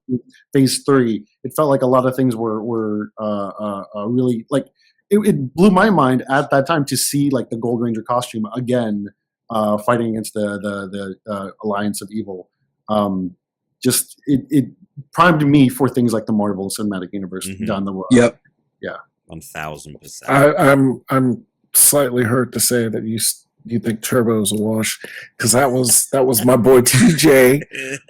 Phase 3. It felt like a lot of things were really like. It blew my mind at that time to see like the Gold Ranger costume again, fighting against the Alliance of Evil. It primed me for things like the Marvel Cinematic Universe down the road. Yep. Yeah. 1000%. I'm slightly hurt to say that you think Turbo's a wash, because that was my boy TJ,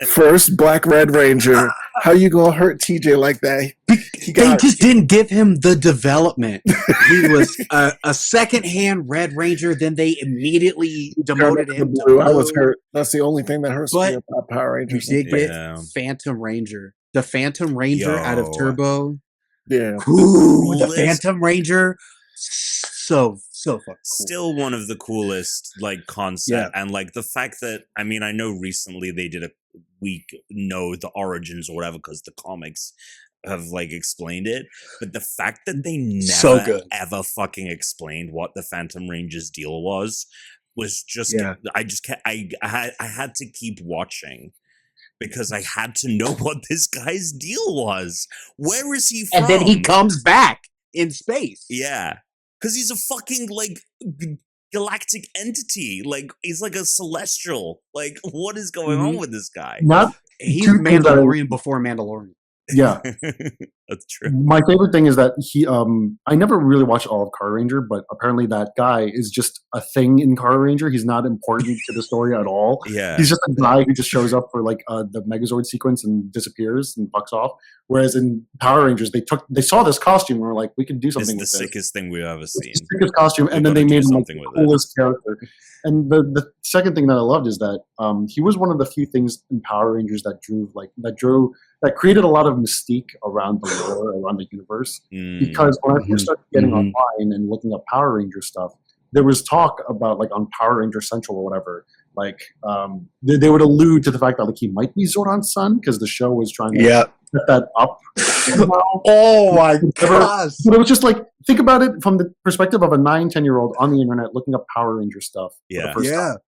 first Black Red Ranger. How you gonna hurt TJ like that? They just didn't give him the development. He was a second-hand Red Ranger. Then they immediately demoted him to Blue. I was hurt. That's the only thing that hurts me about Power Rangers. You did get Phantom Ranger. The Phantom Ranger out of Turbo. Yeah. Ooh, the Phantom Ranger. So fucking cool. Still one of the coolest like concept, and like the fact that I know recently they did know the origins or whatever because the comics have like explained it, but the fact that they never ever fucking explained what the Phantom Ranger's deal was just I had to keep watching because I had to know what this guy's deal was. Where is he from? And then he comes back in space. Yeah. Because he's a fucking, like, galactic entity. Like, he's like a celestial. Like, what is going on with this guy? He's Mandalorian before Mandalorian. Yeah. That's true. My favorite thing is that I never really watched all of Car Ranger, but apparently that guy is just a thing in Car Ranger. He's not important to the story at all. Yeah. He's just a guy who just shows up for like the Megazord sequence and disappears and bucks off. Whereas in Power Rangers, they saw this costume and were like, we can do something with this. It's the sickest thing we've ever seen. It's the sickest costume, and then they made him like the coolest character. And the second thing that I loved is that he was one of the few things in Power Rangers that that created a lot of mystique around the lore, around the universe. Because when I first started getting online and looking up Power Ranger stuff, there was talk about like on Power Ranger Central or whatever, like they would allude to the fact that like he might be Zordon's son because the show was trying to set that up. Oh my gosh! But it was just like, think about it from the perspective of a 9-10-year-old on the internet looking up Power Ranger stuff. For the first time.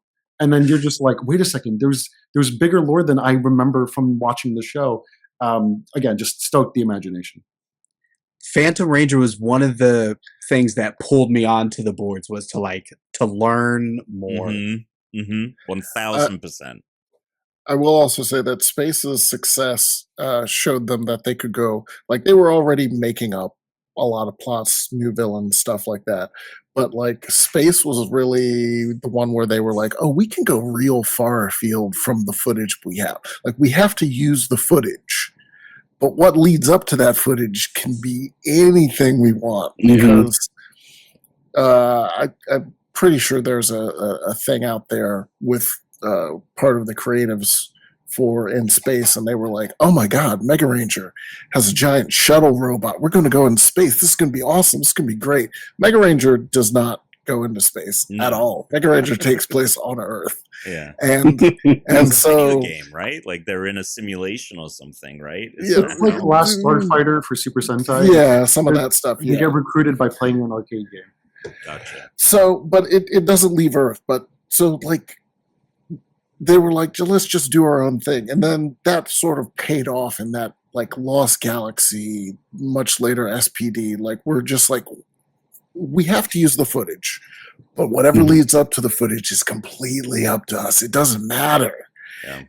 And then you're just like, wait a second, there's bigger lore than I remember from watching the show. Again, just stoked the imagination. Phantom Ranger was one of the things that pulled me onto the boards, was to learn more. 1000%. I will also say that Space's success showed them that they could go, like, they were already making up a lot of plots, new villains, stuff like that. But like Space was really the one where they were like, oh, we can go real far afield from the footage we have. Like, we have to use the footage. But what leads up to that footage can be anything we want. Because I'm pretty sure there's a thing out there with part of the creatives for In Space, and they were like, oh my god, Mega Ranger has a giant shuttle robot. We're going to go in space. This is going to be awesome. This is going to be great. Mega Ranger does not go into space at all. Mega Ranger takes place on Earth. Yeah. And it's so a video game, right? Like they're in a simulation or something, right? It's like Last Starfighter for Super Sentai. Yeah, some of that stuff. You get recruited by playing an arcade game. Gotcha. So, but it doesn't leave Earth. But so like they were like, let's just do our own thing, and then that sort of paid off in that like Lost Galaxy, much later SPD. Like we're just like, we have to use the footage, but whatever leads up to the footage is completely up to us. It doesn't matter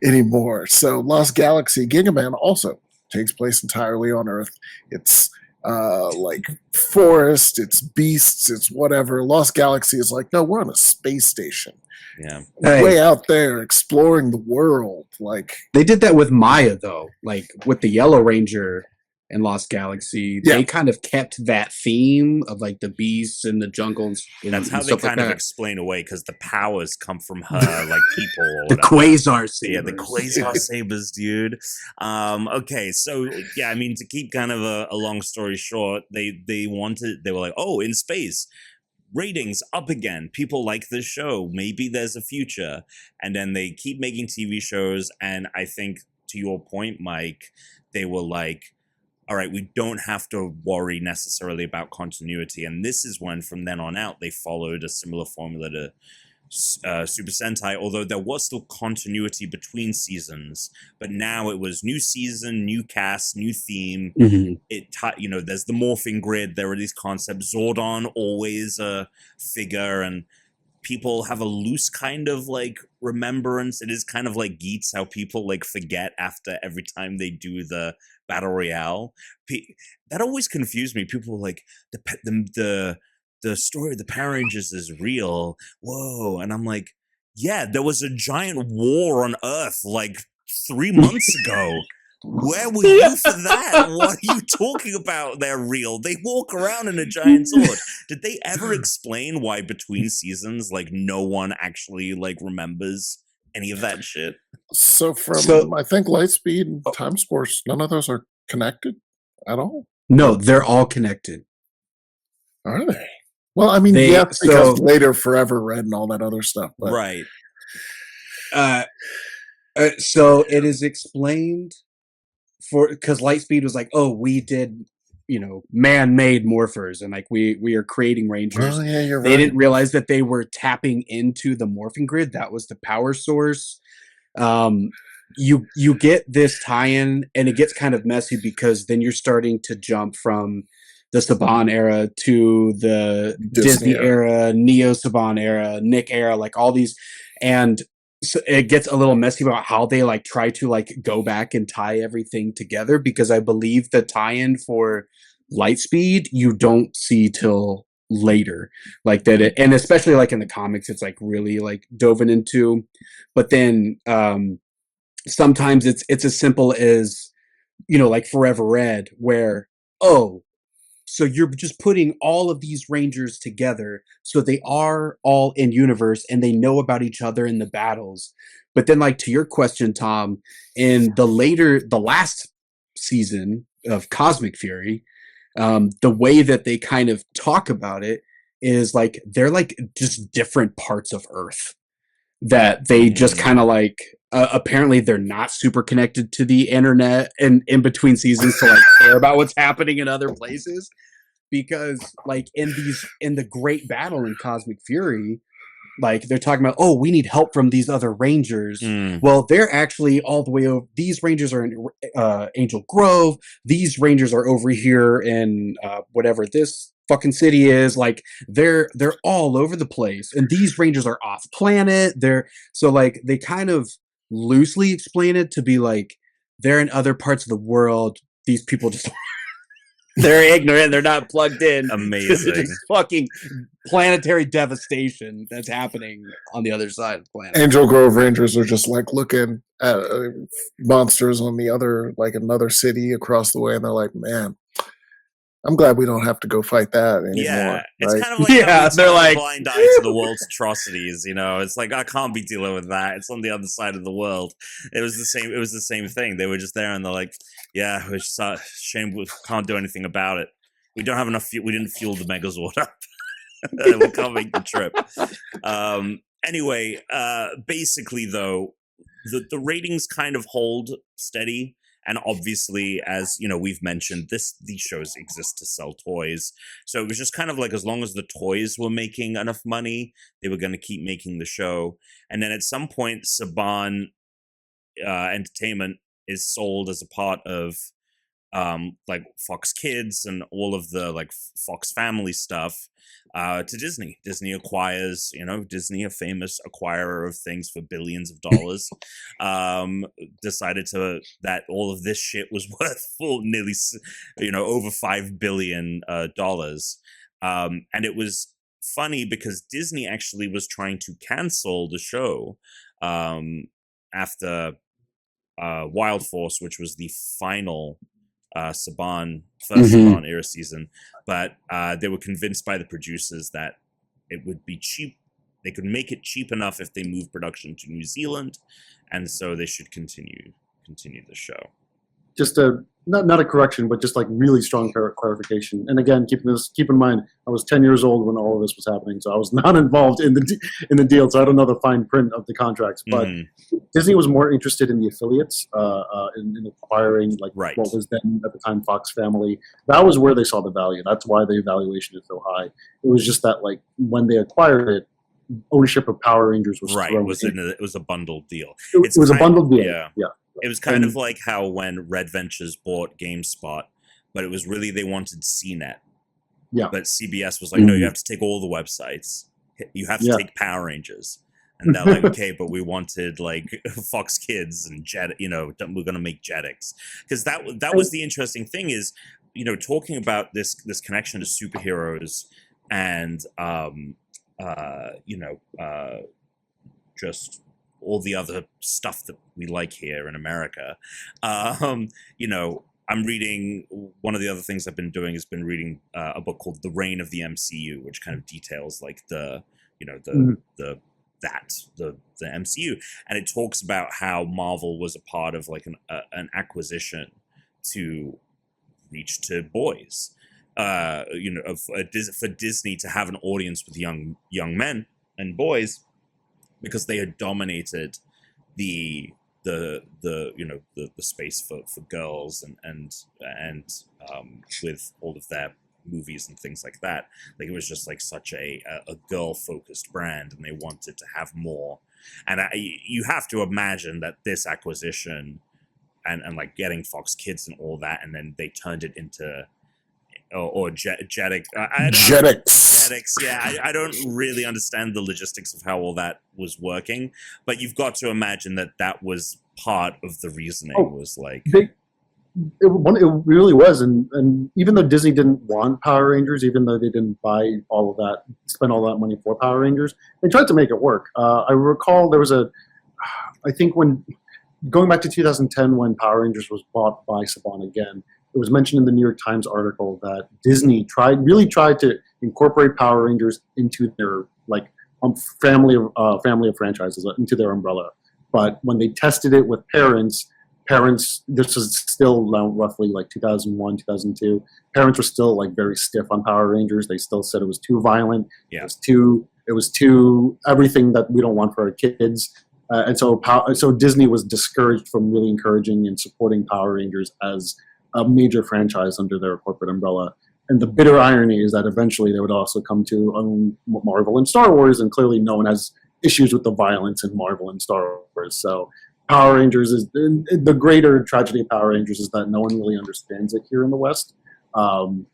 anymore. So Lost Galaxy Gigaman also takes place entirely on Earth. It's like forest, it's beasts, it's whatever. Lost Galaxy is like, no, we're on a space station. Yeah. Way out there exploring the world. Like they did that with Maya though, like with the Yellow Ranger and Lost Galaxy. They kind of kept that theme of like the beasts and the jungles. That's how they kind of explain away, because the powers come from her, like people. Or the Quasar sabers. Yeah, the Quasar sabers, dude. Okay, so yeah, I mean, to keep kind of a long story short, they were like, oh, in space, ratings up again. People like this show. Maybe there's a future. And then they keep making TV shows. And I think, to your point, Mike, they were like, all right, we don't have to worry necessarily about continuity. And this is when, from then on out, they followed a similar formula to Super Sentai, although there was still continuity between seasons. But now it was new season, new cast, new theme. There's the morphing grid. There are these concepts. Zordon, always a figure, and people have a loose kind of like remembrance. It is kind of like Geats, how people like forget after every time they do the battle royale. That always confused me. People were like, the story of the Power Rangers is real. Whoa. And I'm like, yeah, there was a giant war on Earth like 3 months ago. Where were you for that? What are you talking about? They're real. They walk around in a giant sword. Did they ever explain why between seasons, like, no one actually like remembers any of that shit? So I think Lightspeed and Time Force, none of those are connected at all? No, they're all connected. Are they? Well, I mean, because later Forever Red and all that other stuff. But. Right. So it is explained because Lightspeed was like, oh, we did, man-made morphers, and like we are creating Rangers. Oh, yeah, you're right. They didn't realize that they were tapping into the morphing grid. That was the power source. You get this tie-in, and it gets kind of messy because then you're starting to jump from the Saban era to the Disney era, Neo Saban era, Nick era, like all these, and so it gets a little messy about how they like try to like go back and tie everything together, because I believe the tie-in for Lightspeed you don't see till later, like that, and especially like in the comics it's like really like dove into, but then sometimes it's as simple as like Forever Red, where so you're just putting all of these Rangers together so they are all in universe and they know about each other in the battles. But then, like, to your question, Tom, in the last season of Cosmic Fury, the way that they kind of talk about it is like they're like just different parts of Earth that they just kind of like apparently they're not super connected to the internet and in between seasons to like care about what's happening in other places, because like in the great battle in Cosmic Fury, like they're talking about, oh, we need help from these other Rangers. Well, they're actually all the way over. These Rangers are in Angel Grove. These Rangers are over here in whatever this fucking city is. Like they're all over the place, and these Rangers are off planet. So like they kind of loosely explain it to be like they're in other parts of the world. These people just they're ignorant. They're not plugged in. Amazing. It's fucking planetary devastation that's happening on the other side of the planet. Angel Grove Rangers are just like looking at monsters on the other, like another city across the way, and they're like, man, I'm glad we don't have to go fight that anymore. Yeah, it's right? kind of like they're like blind eye to the world's atrocities. It's like I can't be dealing with that. It's on the other side of the world. It was the same thing. They were just there, and they're like, yeah, it's a shame we can't do anything about it. We don't have enough. We didn't fuel the Megazord up. we can't make the trip. Anyway, basically though, the ratings kind of hold steady. And obviously, as you know, we've mentioned these shows exist to sell toys. So it was just kind of like, as long as the toys were making enough money, they were going to keep making the show. And then at some point, Saban Entertainment is sold as a part of like Fox Kids and all of the like Fox Family stuff to Disney. Disney acquires, Disney, a famous acquirer of things for billions of dollars, decided that all of this shit was worth nearly, over $5 billion. And it was funny because Disney actually was trying to cancel the show after Wild Force, which was the final Saban era season, but they were convinced by the producers that it would be cheap. They could make it cheap enough if they moved production to New Zealand, and so they should continue the show. Just not a correction, but just like really strong clarification. And again, keep in mind, I was 10 years old when all of this was happening, so I was not involved in the deal, so I don't know the fine print of the contracts. But Disney was more interested in the affiliates, in acquiring what was then at the time Fox Family. That was where they saw the value. That's why the valuation is so high. It was just that when they acquired it, ownership of Power Rangers was right. thrown It was a bundled deal. It was a bundled deal. Yeah. It was kind of like how when Red Ventures bought GameSpot, but it was really they wanted CNET. Yeah. But CBS was like, no, you have to take all the websites. You have to take Power Rangers. And they're like, okay, but we wanted like Fox Kids and we're going to make Jetix. Because that was the interesting thing is, talking about this connection to superheroes and, just all the other stuff that we like here in America. I'm reading, one of the other things I've been doing has been reading a book called The Reign of the MCU, which kind of details like the MCU. And it talks about how Marvel was a part of like an acquisition to reach to boys, for Disney to have an audience with young men and boys, because they had dominated the space for girls and with all of their movies and things like that. Like, it was just like such a girl focused brand, and they wanted to have more. And you have to imagine that this acquisition and like getting Fox Kids and all that, and then they turned it into Jetix. Jetix. Yeah, I don't really understand the logistics of how all that was working, but you've got to imagine that was part of the reasoning. Was like it really was, and even though Disney didn't want Power Rangers, even though they didn't buy all of that, spend all that money for Power Rangers, they tried to make it work. I recall there was I think when going back to 2010 when Power Rangers was bought by Saban again. It was mentioned in the New York Times article that Disney really tried to incorporate Power Rangers into their family of franchises, into their umbrella. But when they tested it with parents, this was still roughly like 2001, 2002. Parents were still like very stiff on Power Rangers. They still said it was too violent. Yeah. It was too everything that we don't want for our kids. And so Disney was discouraged from really encouraging and supporting Power Rangers as a major franchise under their corporate umbrella. And the bitter irony is that eventually they would also come to own Marvel and Star Wars, and clearly no one has issues with the violence in Marvel and Star Wars. So Power Rangers is the greater tragedy of Power Rangers is that no one really understands it here in the West. And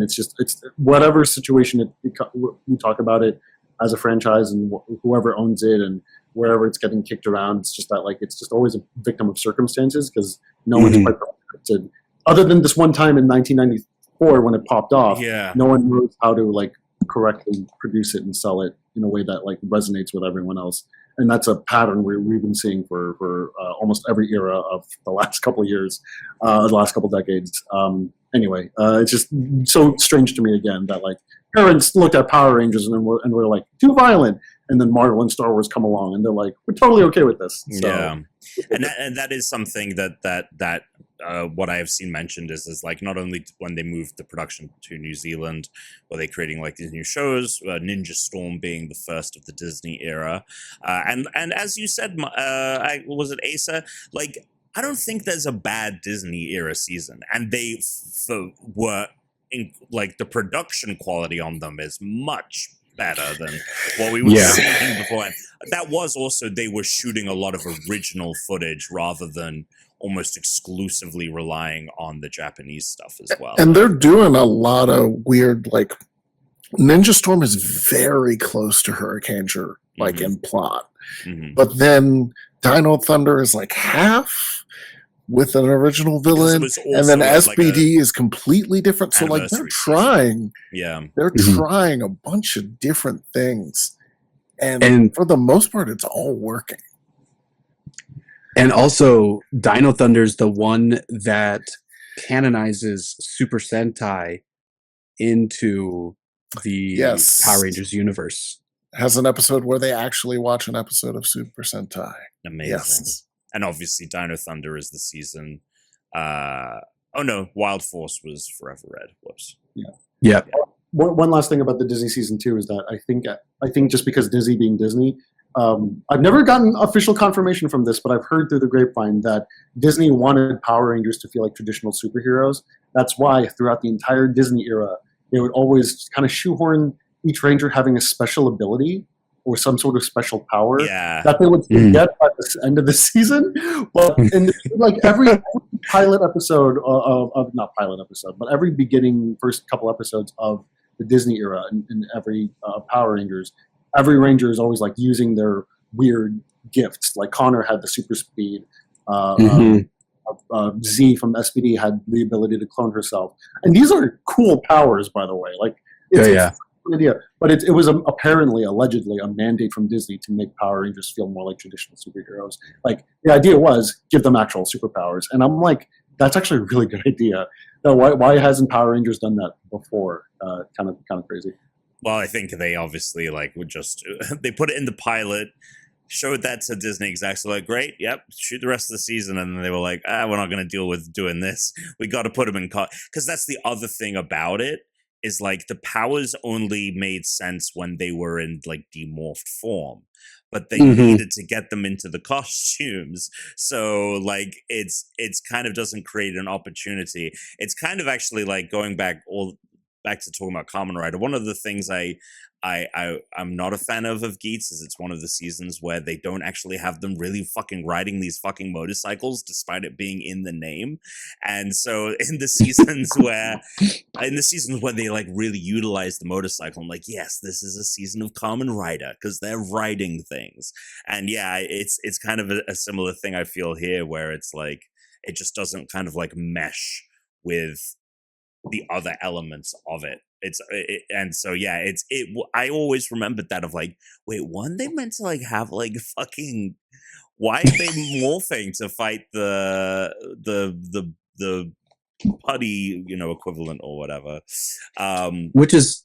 it's whatever situation we talk about it as a franchise, and whoever owns it and wherever it's getting kicked around, it's just that it's just always a victim of circumstances, because no one's quite prepared. Other than this one time in 1994 when it popped off, no one knows how to correctly produce it and sell it in a way that resonates with everyone else. And that's a pattern we've been seeing for almost every era of the last couple of years, the last couple of decades. Anyway, it's just so strange to me again that parents looked at Power Rangers and were like, too violent. And then Marvel and Star Wars come along and they're like, we're totally okay with this. So, yeah. And that is something that what I have seen mentioned is like not only when they moved the production to New Zealand, were they creating like these new shows, Ninja Storm being the first of the Disney era, and as you said, was it Asa? Like, I don't think there's a bad Disney era season, and they were like the production quality on them is much better than what we were seeing before. And that was also, they were shooting a lot of original footage rather than almost exclusively relying on the Japanese stuff as well. And they're doing a lot of weird, like, Ninja Storm is very close to Hurricaneer, like in plot. But then Dino Thunder is like half with an original villain, and then SBD is completely different. So like they're trying, they're trying a bunch of different things, and for the most part, it's all working. And also, Dino Thunder's the one that canonizes Super Sentai into the Power Rangers universe. Has an episode where they actually watch an episode of Super Sentai. Amazing. Yes. And obviously, Dino Thunder is the season. Oh no, Wild Force was Forever Red. Whoops. Yeah. One last thing about the Disney season 2 is that I think just because Disney being Disney, I've never gotten official confirmation from this, but I've heard through the grapevine that Disney wanted Power Rangers to feel like traditional superheroes. That's why throughout the entire Disney era, they would always kind of shoehorn each Ranger having a special ability or some sort of special power that they would forget by the end of the season. But in like every pilot episode of not pilot episode, but every beginning first couple episodes of the Disney era in every Power Rangers, every Ranger is always like using their weird gifts. Like Connor had the super speed. Z from SPD had the ability to clone herself. And these are cool powers, by the way. Like, it's an idea. But it was allegedly, a mandate from Disney to make Power Rangers feel more like traditional superheroes. Like, the idea was give them actual superpowers. And I'm like, that's actually a really good idea. Now, why hasn't Power Rangers done that before? Kind of crazy. Well, I think they obviously would just they put it in the pilot, showed that to Disney execs. So like, great, yep, shoot the rest of the season, and then they were like, we're not going to deal with doing this. We got to put them in because that's the other thing about it is like the powers only made sense when they were in like demorphed form, but they needed to get them into the costumes. So like it's kind of doesn't create an opportunity. It's kind of actually like going back to talking about Kamen Rider. One of the things I'm not a fan of Geats is it's one of the seasons where they don't actually have them really fucking riding these fucking motorcycles despite it being in the name. And so in the seasons where they like really utilize the motorcycle, I'm like, yes, this is a season of Kamen Rider because they're riding things. And yeah, it's kind of a similar thing I feel here where it's like it just doesn't kind of like mesh with the other elements of it. I always remembered that of like, wait, one, they meant to like have like fucking, why are they morphing to fight the putty, equivalent or whatever? Which is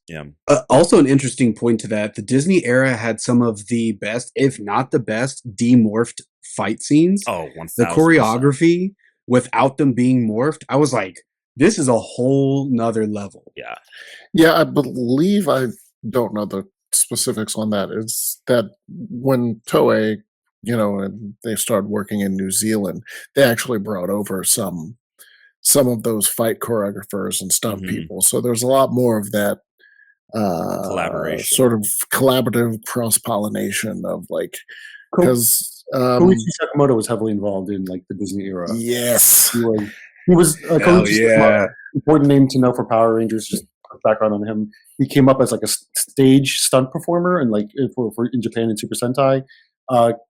also an interesting point to that. The Disney era had some of the best, if not the best, demorphed fight scenes. Oh, 1,000%. The choreography without them being morphed, I was like, this is a whole nother level. Yeah, I believe, I don't know the specifics on that, is that when Toei, and they started working in New Zealand, they actually brought over some of those fight choreographers and stunt people. So there's a lot more of that collaboration, sort of collaborative cross-pollination of like, because Koichi Sakamoto was heavily involved in like the Disney era. Yes. He was important name to know for Power Rangers. Just a background on him. He came up as like a stage stunt performer, and like for in Japan in Super Sentai.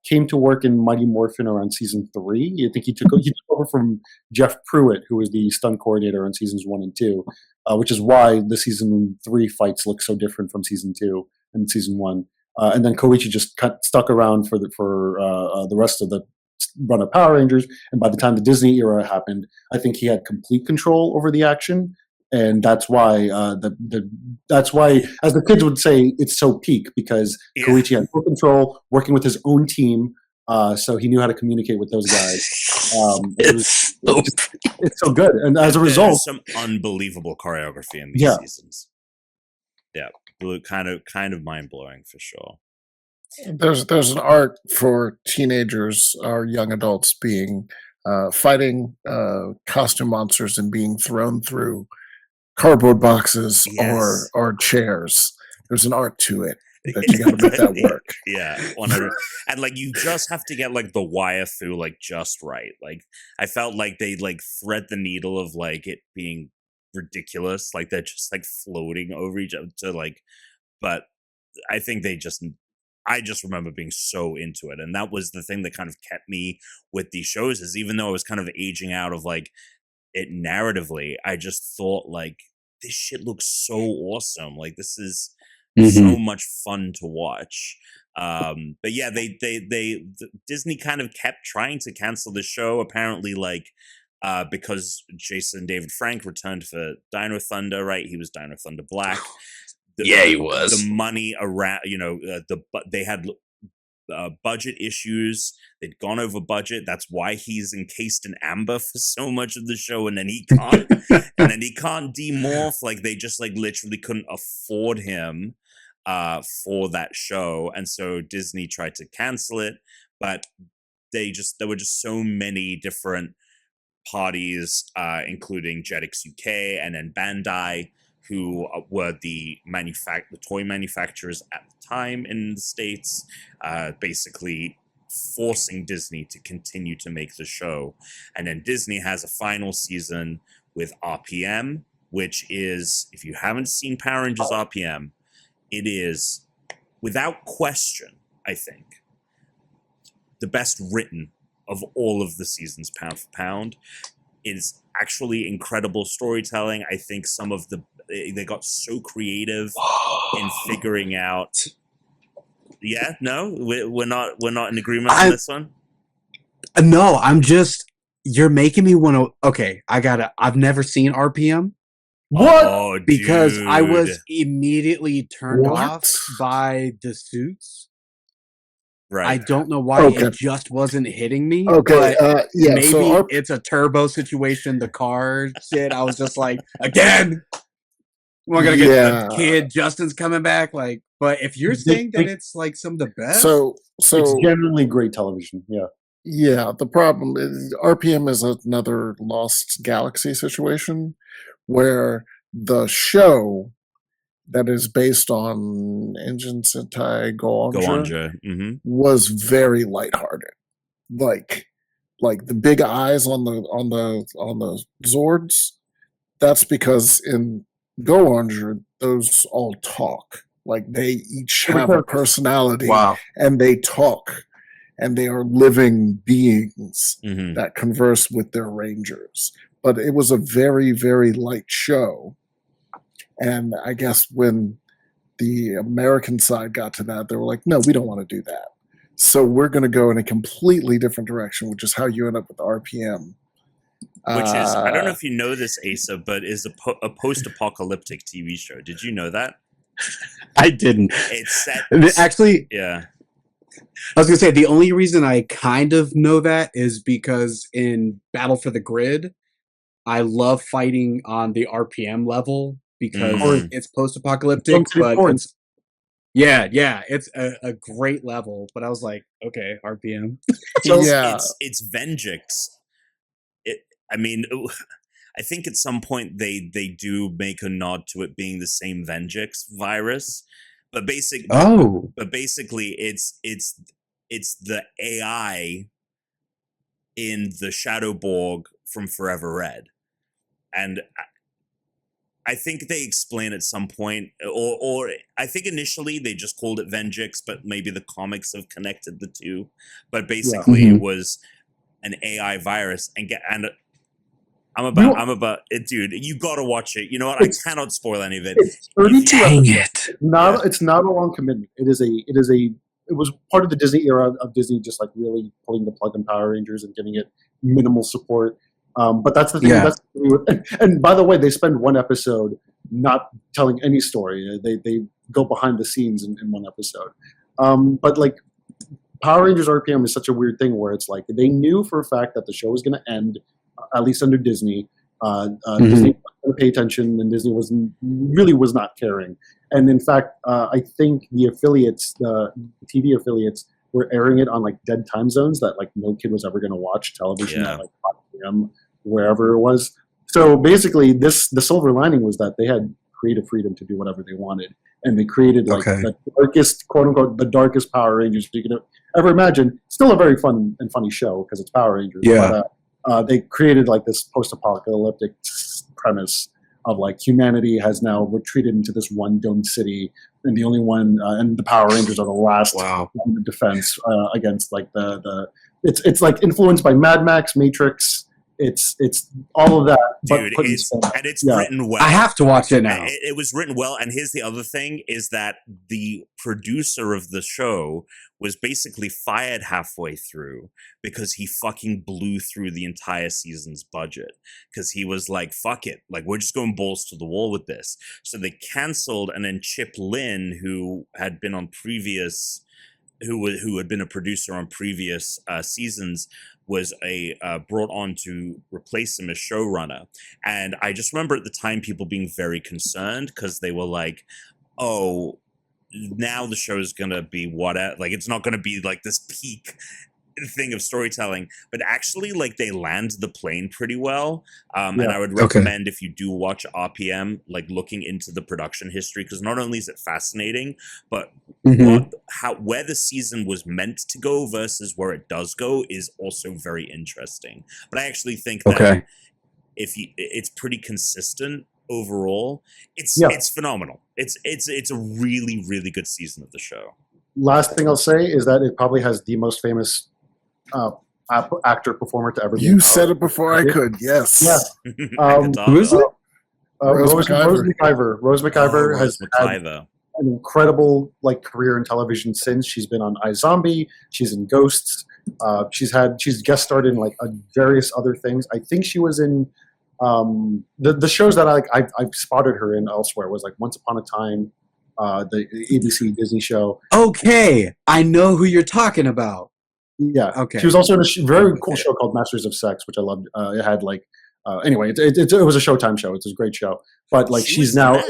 Came to work in Mighty Morphin around season 3. I think he took over from Jeff Pruitt, who was the stunt coordinator on seasons 1 and 2, which is why the season 3 fights look so different from season 2 and season 1. And then Koichi just stuck around for the rest of the run of Power Rangers, and by the time the Disney era happened, I think he had complete control over the action, and that's why that's why, as the kids would say, it's so peak because Koichi had full control, working with his own team, so he knew how to communicate with those guys. It's It's so good, and as a result, there's some unbelievable choreography in these seasons. Yeah, kind of mind blowing for sure. There's an art for teenagers or young adults being fighting costume monsters and being thrown through cardboard boxes or chairs. There's an art to it that you got to make that work. Yeah, 100. And like you just have to get like the wire through like just right. Like I felt like they like thread the needle of like it being ridiculous, like they're just like floating over each other to like, but I think I just remember being so into it, and that was the thing that kind of kept me with these shows. Is even though I was kind of aging out of like it narratively, I just thought like this shit looks so awesome. Like this is so much fun to watch. But yeah, Disney kind of kept trying to cancel the show. Apparently, like because Jason David Frank returned for Dino Thunder, right? He was Dino Thunder Black. He was. The money around, they had budget issues. They'd gone over budget. That's why he's encased in amber for so much of the show, and then he can't, demorph. Like they just like literally couldn't afford him for that show, and so Disney tried to cancel it. But there were just so many different parties, including Jetix UK and then Bandai, who were the toy manufacturers at the time in the States, basically forcing Disney to continue to make the show. And then Disney has a final season with RPM, which is, if you haven't seen Power Rangers RPM, it is, without question, I think, the best written of all of the seasons, pound for pound. It is actually incredible storytelling. I think they got so creative in figuring out. Yeah, no, we're not in agreement on this one. No, you're making me want to. Okay, I've never seen RPM. What? Oh, because dude. I was immediately turned off by the suits. Right. I don't know why it just wasn't hitting me. Okay, but maybe so it's a turbo situation. The car shit. I was just like, again, we're gonna get the kid. Justin's coming back. Like, but if you're saying that it's like some of the best, so it's generally great television. Yeah. Yeah, the problem is RPM is another Lost Galaxy situation where the show that is based on Engine Sentai Go-Anja was very lighthearted. Like the big eyes on the Zords, that's because in Go-Anja those all talk. Like they each have a personality and they talk. And they are living beings that converse with their rangers. But it was a very, very light show. And I guess when the American side got to that, they were like, no, we don't want to do that. So we're going to go in a completely different direction, which is how you end up with RPM. Which is, I don't know if you know this, Asa, but is a post-apocalyptic TV show. Did you know that? I didn't. It's set... Actually... Yeah. I was going to say, the only reason I kind of know that is because in Battle for the Grid, I love fighting on the RPM level because it's post-apocalyptic. But it's a great level. But I was like, okay, RPM. It's Vengeance. I think at some point they do make a nod to it being the same Vengeance virus. But basically, it's the AI in the Shadowborg from Forever Red, and I think they explain at some point, or I think initially they just called it Vengeance, but maybe the comics have connected the two. But basically, it was an AI virus, and I'm about it, dude. You gotta watch it. You know what? I cannot spoil any of it. Dang it! It's not a long commitment. It was part of the Disney era of Disney just like really pulling the plug on Power Rangers and giving it minimal support. But that's the thing. Yeah. And by the way, they spend one episode not telling any story. They go behind the scenes in one episode. But like Power Rangers RPM is such a weird thing where it's like they knew for a fact that the show was going to end, at least under Disney. Disney wasn't going to pay attention, and Disney was not caring. And in fact, I think the affiliates, the TV affiliates, were airing it on like dead time zones that like no kid was ever going to watch television at like 5 p.m. wherever it was. So basically, the silver lining was that they had creative freedom to do whatever they wanted, and they created like the darkest, quote unquote, the darkest Power Rangers you could ever imagine. Still a very fun and funny show because it's Power Rangers. Yeah. But, they created like this post-apocalyptic premise of like humanity has now retreated into this one domed city, and the only one, and the Power Rangers are the last line of defense against like it's like influenced by Mad Max, Matrix. It's all of that, dude. It's written well. I have to watch it now. It was written well, and here's the other thing: is that the producer of the show was basically fired halfway through because he fucking blew through the entire season's budget because he was like, "Fuck it, like we're just going balls to the wall with this." So they canceled, and then Chip Lynn, who had been on previous. Who had been a producer on previous seasons, was brought on to replace him as showrunner. And I just remember at the time people being very concerned because they were like, "Oh, now the show is gonna be whatever. Like it's not gonna be like this peak thing of storytelling." But actually, like they land the plane pretty well. And I would recommend if you do watch RPM, like looking into the production history, because not only is it fascinating, but where the season was meant to go versus where it does go is also very interesting. But I actually think that it's pretty consistent overall. It's phenomenal. It's a really, really good season of the show. Last thing I'll say is that it probably has the most famous actor performer to ever be. You said it before I could. Yes. Yeah. Who is it? Rose McIver. Rose McIver has had an incredible like career in television since. She's been on iZombie. She's in Ghosts. She's guest starred in like various other things. I think she was in the shows that I've spotted her in elsewhere was like Once Upon a Time, the ABC Disney show. Okay, I know who you're talking about. Yeah. Okay. She was also in a very cool show called Masters of Sex, which I loved. It had like anyway, it was a Showtime show. It's a great show. But like she's now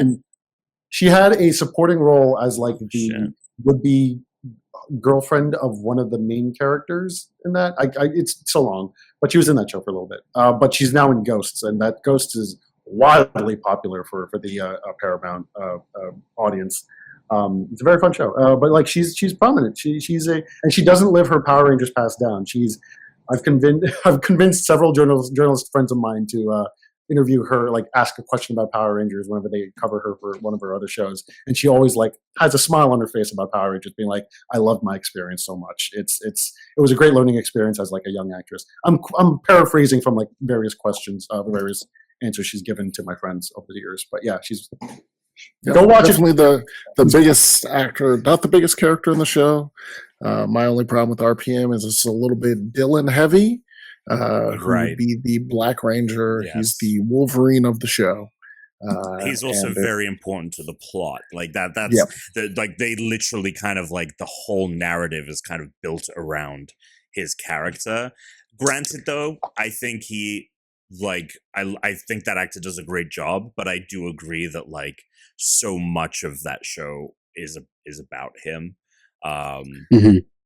she had a supporting role as like the would-be girlfriend of one of the main characters in that. It's so long, but she was in that show for a little bit. But she's now in Ghosts, and that Ghosts is wildly popular for the Paramount audience. It's a very fun show, but like she's prominent. And she doesn't live her Power Rangers past down. I've convinced several journalist friends of mine to interview her, like ask a question about Power Rangers whenever they cover her for one of her other shows, and she always like has a smile on her face about Power Rangers, being like, "I loved my experience so much. It was a great learning experience as like a young actress." I'm paraphrasing from like various questions, various answers she's given to my friends over the years, but yeah, she's. Go watch definitely the biggest actor, not the biggest character in the show. My only problem with RPM is it's a little bit Dylan heavy. Who would be the Black Ranger? Yes. He's the Wolverine of the show. He's also very important to the plot. Like that's like they literally kind of like the whole narrative is kind of built around his character. Granted, though, I think I think that actor does a great job, but I do agree that like so much of that show is about him.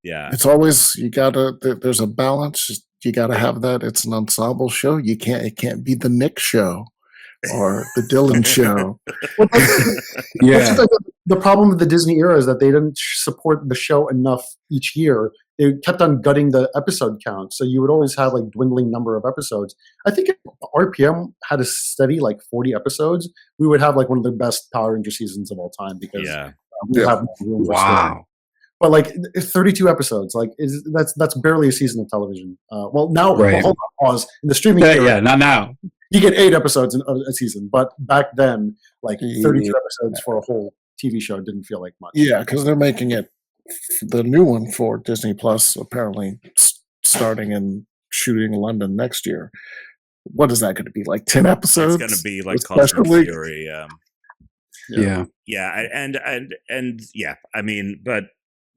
Yeah, it's always there's a balance. You gotta have that. It's an ensemble show. It can't be the Nick show or the Dylan show. Yeah. The problem with the Disney era is that they didn't support the show enough each year. They kept on gutting the episode count, so you would always have like dwindling number of episodes. I think if RPM had a steady like 40 episodes, we would have like one of the best Power Ranger seasons of all time because we have more room for story. But like 32 episodes, like that's barely a season of television. Well, now hold on, pause. In the streaming era, not now. You get 8 episodes in a season, but back then, like 32 episodes for a whole TV show didn't feel like much. Yeah, because they're making it the new one for Disney Plus, apparently starting and shooting in London next year. What is that going to be, like 10 episodes? It's going to be like Cosmic Fury. Yeah. And yeah, I mean, but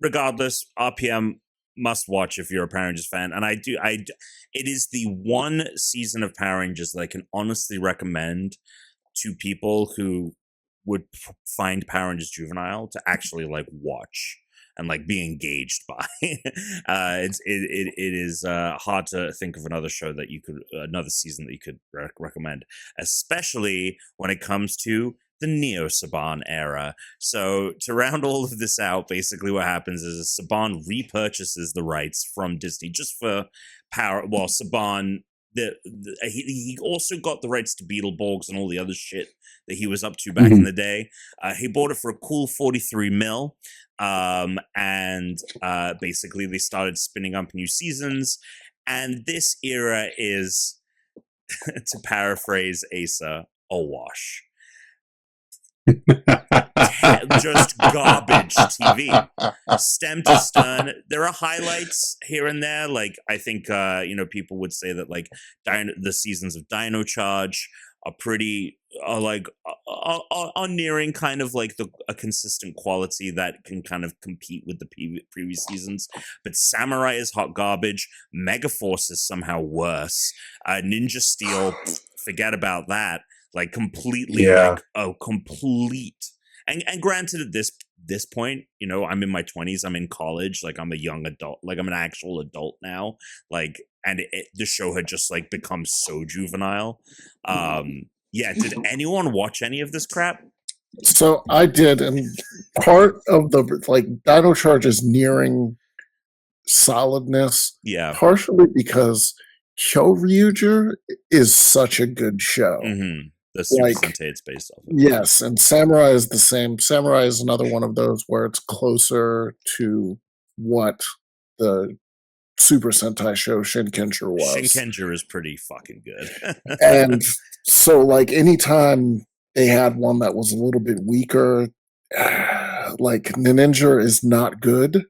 regardless, RPM, must watch if you're a Power Rangers fan. And it is the one season of Power Rangers that I can honestly recommend to people who would find Power Rangers Juvenile to actually like watch and like be engaged by. It is hard to think of another show that you could, another season that you could recommend, especially when it comes to the Neo Saban era. So to round all of this out, basically what happens is Saban repurchases the rights from Disney just for Power. Well, Saban, he also got the rights to Beetleborgs and all the other shit that he was up to back in the day. He bought it for a cool 43 mil. And basically they started spinning up new seasons. And this era is, to paraphrase Asa, a wash. Just garbage TV, stem to stern. There are highlights here and there, like I think people would say that like the seasons of Dino Charge are pretty are nearing kind of like a consistent quality that can kind of compete with the previous seasons. But Samurai is hot garbage. Megaforce is somehow worse. Ninja Steel, forget about that. Like completely, like a complete. And granted, at this point, I'm in my 20s. I'm in college. Like I'm a young adult. Like I'm an actual adult now. Like, and the show had just like become so juvenile. Yeah. Did anyone watch any of this crap? So I did, and part of the like Dino Charge is nearing solidness. Yeah. Partially because Kyoryuger is such a good show. Mm-hmm. The Super Sentai it's based off of. Yes, and Samurai is the same. Samurai is another one of those where it's closer to what the Super Sentai show Shinkenger was. Shinkenger is pretty fucking good. And so, like, anytime they had one that was a little bit weaker, like, Ninja is not good.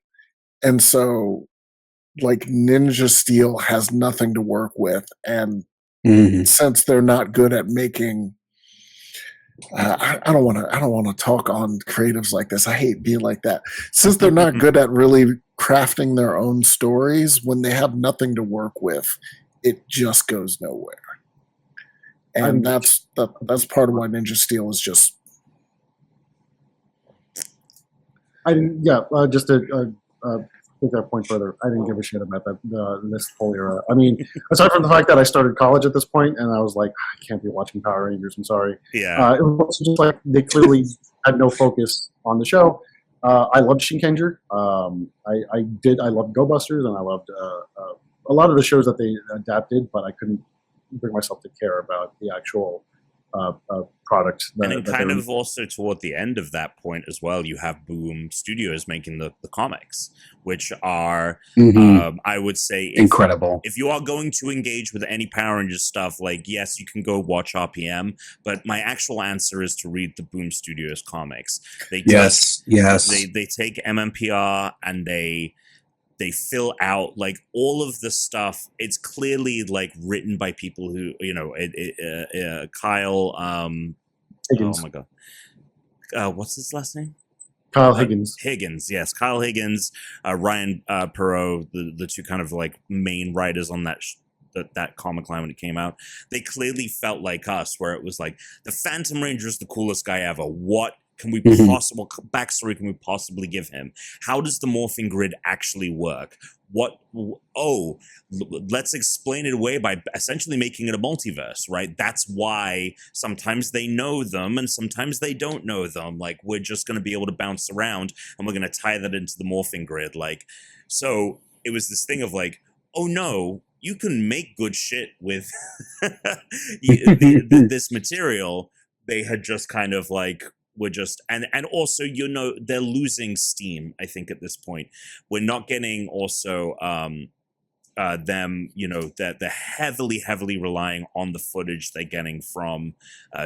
And so, like, Ninja Steel has nothing to work with. And since they're not good at making, I don't want to talk on creatives like this. I hate being like that. Since they're not good at really crafting their own stories, when they have nothing to work with, it just goes nowhere. And that's part of why Ninja Steel is just. Just to take that point further, I didn't give a shit about this whole era. I mean, aside from the fact that I started college at this point, and I was like, I can't be watching Power Rangers. I'm sorry. Yeah. It was just like they clearly had no focus on the show. I loved Shinkenger. I loved Go Busters, and I loved a lot of the shows that they adapted, but I couldn't bring myself to care about the actual product. And then kind of also toward the end of that point as well, you have Boom Studios making the comics, which are, I would say, incredible. If you are going to engage with any Power Rangers stuff, like, yes, you can go watch RPM, but my actual answer is to read the Boom Studios comics. They take MMPR and they fill out like all of the stuff. It's clearly like written by people who, Kyle, Higgins. Oh my God. What's his last name? Kyle Higgins. Higgins, yes. Kyle Higgins, Ryan Perot, the two kind of like main writers on that comic line when it came out. They clearly felt like us, where it was like, the Phantom Ranger is the coolest guy ever. What can we possible backstory can we possibly give him? How does the morphing grid actually work? Let's explain it away by essentially making it a multiverse, right? That's why sometimes they know them and sometimes they don't know them. Like, we're just going to be able to bounce around and we're going to tie that into the morphing grid. Like, so it was this thing of like, oh no, you can make good shit with this material. They had just kind of like, we're just, and also, they're losing steam, I think, at this point. We're not getting also them, that they're heavily relying on the footage they're getting from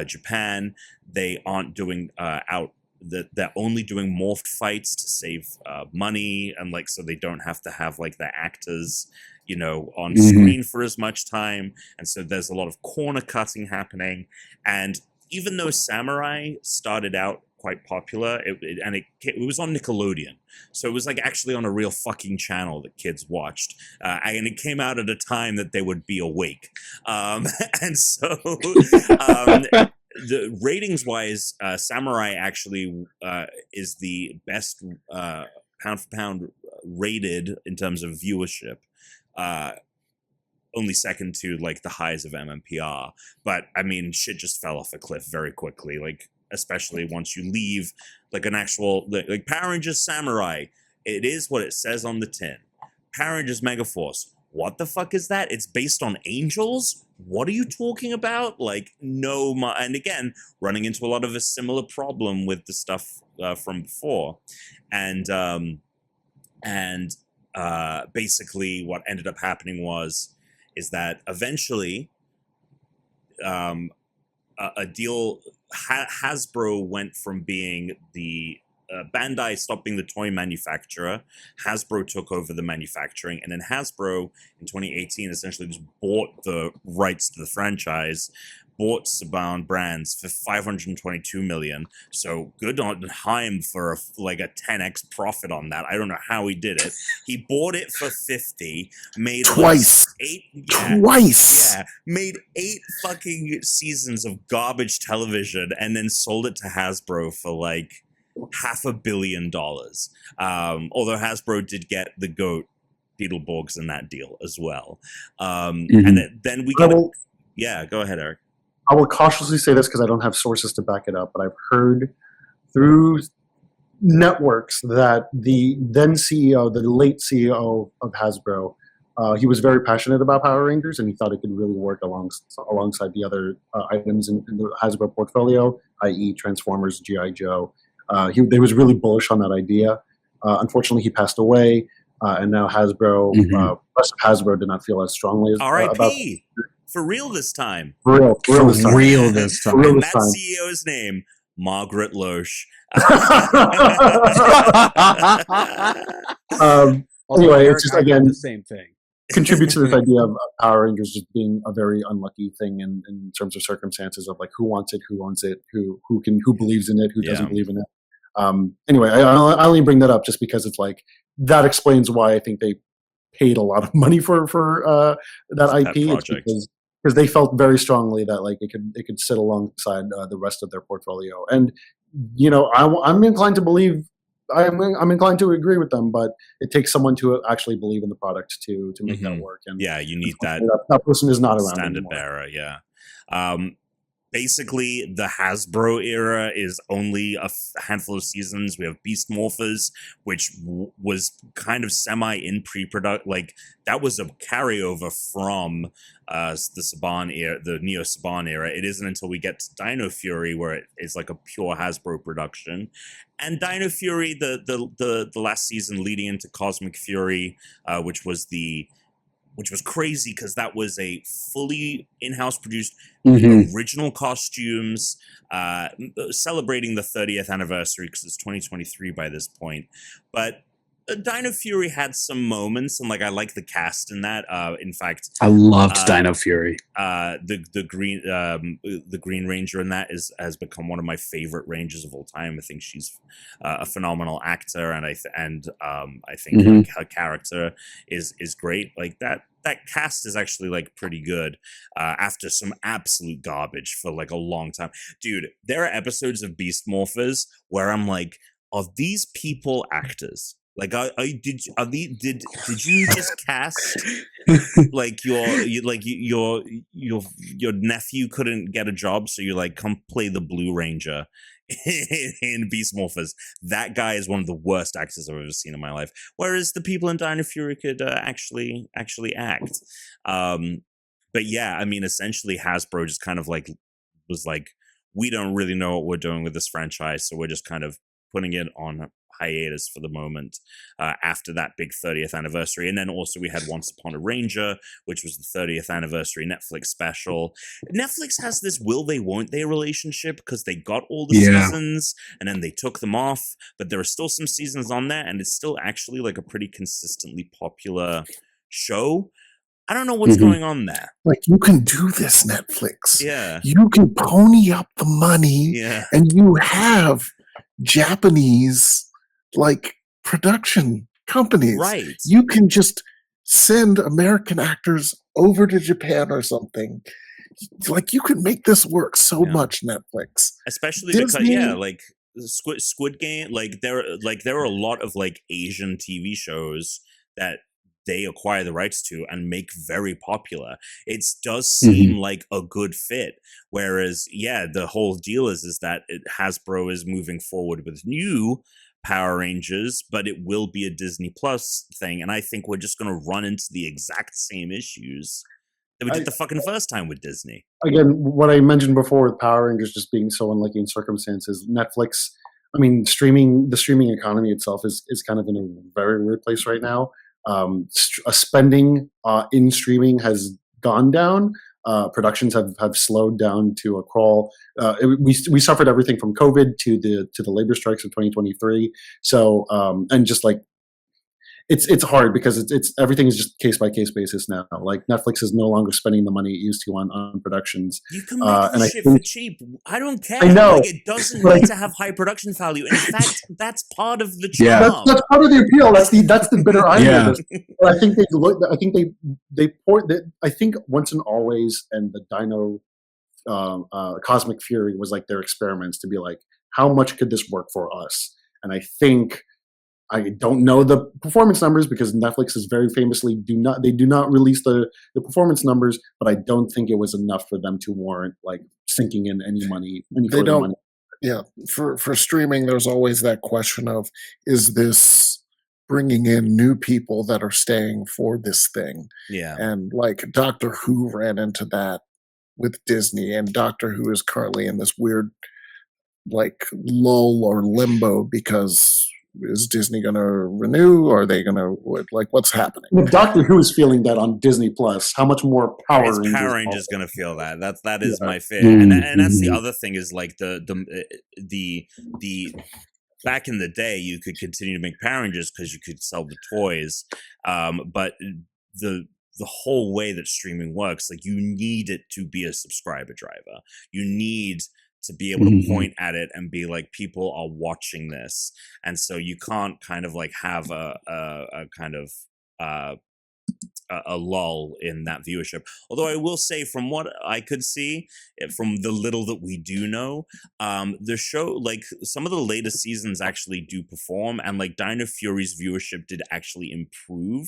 Japan. They aren't doing they're only doing morphed fights to save money, and like, so they don't have to have like their actors on screen for as much time. And so there's a lot of corner cutting happening. And even though Samurai started out quite popular. It was on Nickelodeon, so it was like actually on a real fucking channel that kids watched, and it came out at a time that they would be awake, and so. The ratings wise, Samurai actually is the best pound for pound rated in terms of viewership. Only second to like the highs of MMPR. But I mean, shit just fell off a cliff very quickly. Like, especially once you leave like an actual like Power Rangers Samurai. It is what it says on the tin. Power Rangers Megaforce. What the fuck is that? It's based on angels? What are you talking about? Like, no, and again, running into a lot of a similar problem with the stuff from before. And basically what ended up happening is that eventually a deal, Hasbro went from being the Bandai stopped being the toy manufacturer. Hasbro took over the manufacturing, and then Hasbro in 2018 essentially just bought the rights to the franchise, bought Saban Brands for $522 million. So good on Haim for like a 10x profit on that. I don't know how he did it. He bought it for 50, made twice, made 8 fucking seasons of garbage television, and then sold it to Hasbro for like $500 million. Although Hasbro did get the GOAT Beetleborgs in that deal as well. And then we go ahead, Eric. I will cautiously say this because I don't have sources to back it up, but I've heard through networks that the then CEO, the late CEO of Hasbro, he was very passionate about Power Rangers, and he thought it could really work alongside the other items in the Hasbro portfolio, i.e. Transformers, G.I. Joe. They was really bullish on that idea. Unfortunately, he passed away, and now Hasbro, rest of Hasbro did not feel as strongly as R.I.P. For real this time. For real this time. And that CEO's name, Margaret Loesch. Anyway, it's just again the same thing. Contribute to this idea of Power Rangers just being a very unlucky thing in terms of circumstances of like who wants it, who owns it, who believes in it, who doesn't believe in it. Anyway, I only bring that up just because it's like that explains why I think they paid a lot of money for that IP. It's because they felt very strongly that like it could sit alongside the rest of their portfolio. And you know, I'm inclined to believe. I'm inclined to agree with them, but it takes someone to actually believe in the product to make that work. And you need that. That person is not around standard anymore. bearer. Yeah. Basically, the Hasbro era is only a handful of seasons. We have Beast Morphers, which was kind of semi in pre-production. Like that was a carryover from the Saban era, the Neo Saban era. It isn't until we get to Dino Fury where it is like a pure Hasbro production. And Dino Fury, the last season leading into Cosmic Fury, which was crazy because that was a fully in-house produced original costumes, celebrating the 30th anniversary because it's 2023 by this point. But Dino Fury had some moments, and like I like the cast in that. In fact, I loved Dino Fury. The Green Ranger in that has become one of my favorite Rangers of all time. I think she's a phenomenal actor, and I think like, her character is great. Like that cast is actually like pretty good after some absolute garbage for like a long time. Dude, there are episodes of Beast Morphers where I'm like, are these people actors? Like, did you just cast like your nephew couldn't get a job, so you're like, come play the Blue Ranger in Beast Morphers? That guy is one of the worst actors I've ever seen in my life. Whereas the people in Dino Fury could actually act. But yeah, I mean, essentially Hasbro just kind of like was like, we don't really know what we're doing with this franchise, so we're just kind of putting it on hiatus for the moment after that big 30th anniversary. And then also we had Once Upon a Ranger, which was the 30th anniversary Netflix special. Netflix has this will they won't they relationship because they got all the seasons and then they took them off, but there are still some seasons on there and it's still actually like a pretty consistently popular show. I don't know what's going on there. Like, you can do this, Netflix. Yeah. You can pony up the money and you have Japanese like production companies. Right. You can just send American actors over to Japan or something. Like you could make this work so much, Netflix. Especially Disney, because like Squid Game, like there are a lot of like Asian TV shows that they acquire the rights to and make very popular. It does seem like a good fit. Whereas, the whole deal is that Hasbro is moving forward with new Power Rangers, but it will be a Disney Plus thing. And I think we're just going to run into the exact same issues that we did the fucking first time with Disney. Again, what I mentioned before with Power Rangers just being so unlucky in circumstances, Netflix, I mean, the streaming economy itself is kind of in a very weird place right now. Spending in streaming has gone down. Productions have slowed down to a crawl. We suffered everything from COVID to the labor strikes of 2023. So and just like it's hard because it's everything is just case by case basis now. Like Netflix is no longer spending the money it used to on productions. You can make this shit for cheap. I don't care. I know. Like, it doesn't need to have high production value. In fact, that's part of the charm. Yeah. That's part of the appeal. That's the bitter irony of this. But I think they poured that. I think Once and Always and the Dino Cosmic Fury was like their experiments to be like, how much could this work for us? And I think. I don't know the performance numbers because Netflix is very famously do not release the performance numbers, but I don't think it was enough for them to warrant like sinking in any money. They don't. Money. Yeah, for streaming, there's always that question of, is this bringing in new people that are staying for this thing? Yeah, and like Doctor Who ran into that with Disney, and Doctor Who is currently in this weird like lull or limbo because. Is Disney going to renew? Or are they going to like? What's happening? Doctor Who is feeling that on Disney Plus. How much more Power Rangers? Power Rangers going to feel that. That is my fear, and that's the other thing is like the back in the day you could continue to make Power Rangers because you could sell the toys, but the whole way that streaming works, like you need it to be a subscriber driver. You need to be able to point at it and be like, people are watching this, and so you can't kind of like have a kind of a lull in that viewership. Although I will say, from what I could see, from the little that we do know, the show, like some of the latest seasons actually do perform, and like Dino Fury's viewership did actually improve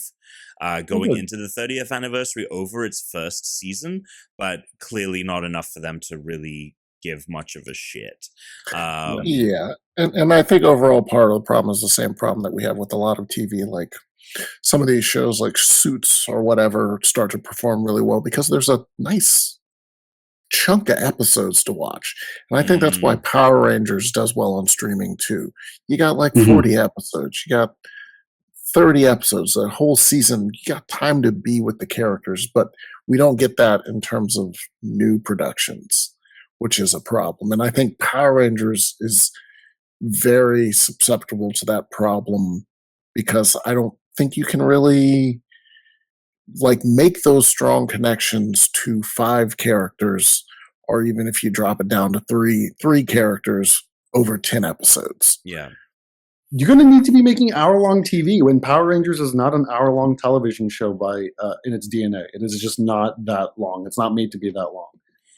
going into the 30th anniversary over its first season, but clearly not enough for them to really give much of a shit. And I think overall part of the problem is the same problem that we have with a lot of TV. Like some of these shows like Suits or whatever start to perform really well because there's a nice chunk of episodes to watch. And I think that's why Power Rangers does well on streaming too. You got like 40 episodes, you got 30 episodes, a whole season. You got time to be with the characters, but we don't get that in terms of new productions, which is a problem. And I think Power Rangers is very susceptible to that problem because I don't think you can really like make those strong connections to 5 characters, or even if you drop it down to three characters over 10 episodes. Yeah. You're going to need to be making hour-long TV when Power Rangers is not an hour-long television show by in its DNA. It is just not that long. It's not made to be that long.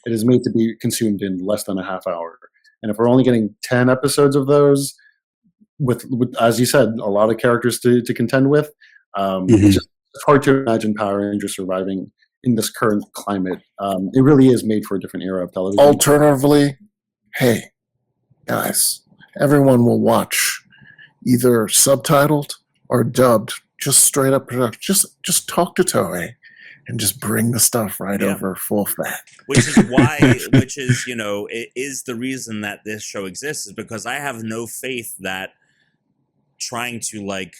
It is made to be consumed in less than a half hour. And if we're only getting 10 episodes of those, with as you said, a lot of characters to contend with, it's just hard to imagine Power Rangers surviving in this current climate. It really is made for a different era of television. Alternatively, hey, guys, everyone will watch either subtitled or dubbed, just straight up production. Just talk to Toei. And just bring the stuff right over full fat. Which is why, it is the reason that this show exists, is because I have no faith that trying to like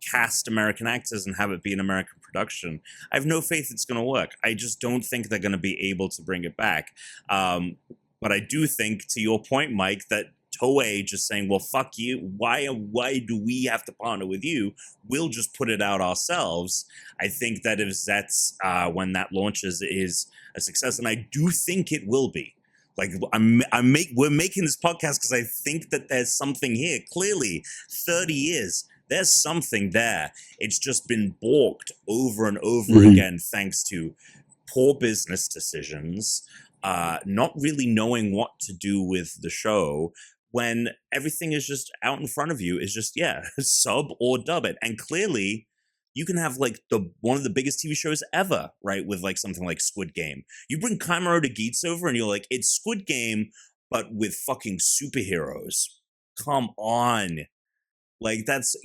cast American actors and have it be an American production, I have no faith it's going to work. I just don't think they're going to be able to bring it back. But I do think, to your point, Mike, that Toei just saying, well, fuck you. Why do we have to partner with you? We'll just put it out ourselves. I think that if that's when that launches is a success, and I do think it will be. Like we're making this podcast because I think that there's something here. Clearly, 30 years, there's something there. It's just been balked over and over again, thanks to poor business decisions, not really knowing what to do with the show when everything is just out in front of you. Is just sub or dub it, and clearly you can have like one of the biggest TV shows ever, right? With like something like Squid Game. You bring Kaimaro de Geats over and you're like, it's Squid Game, but with fucking superheroes. Come on. Like, that's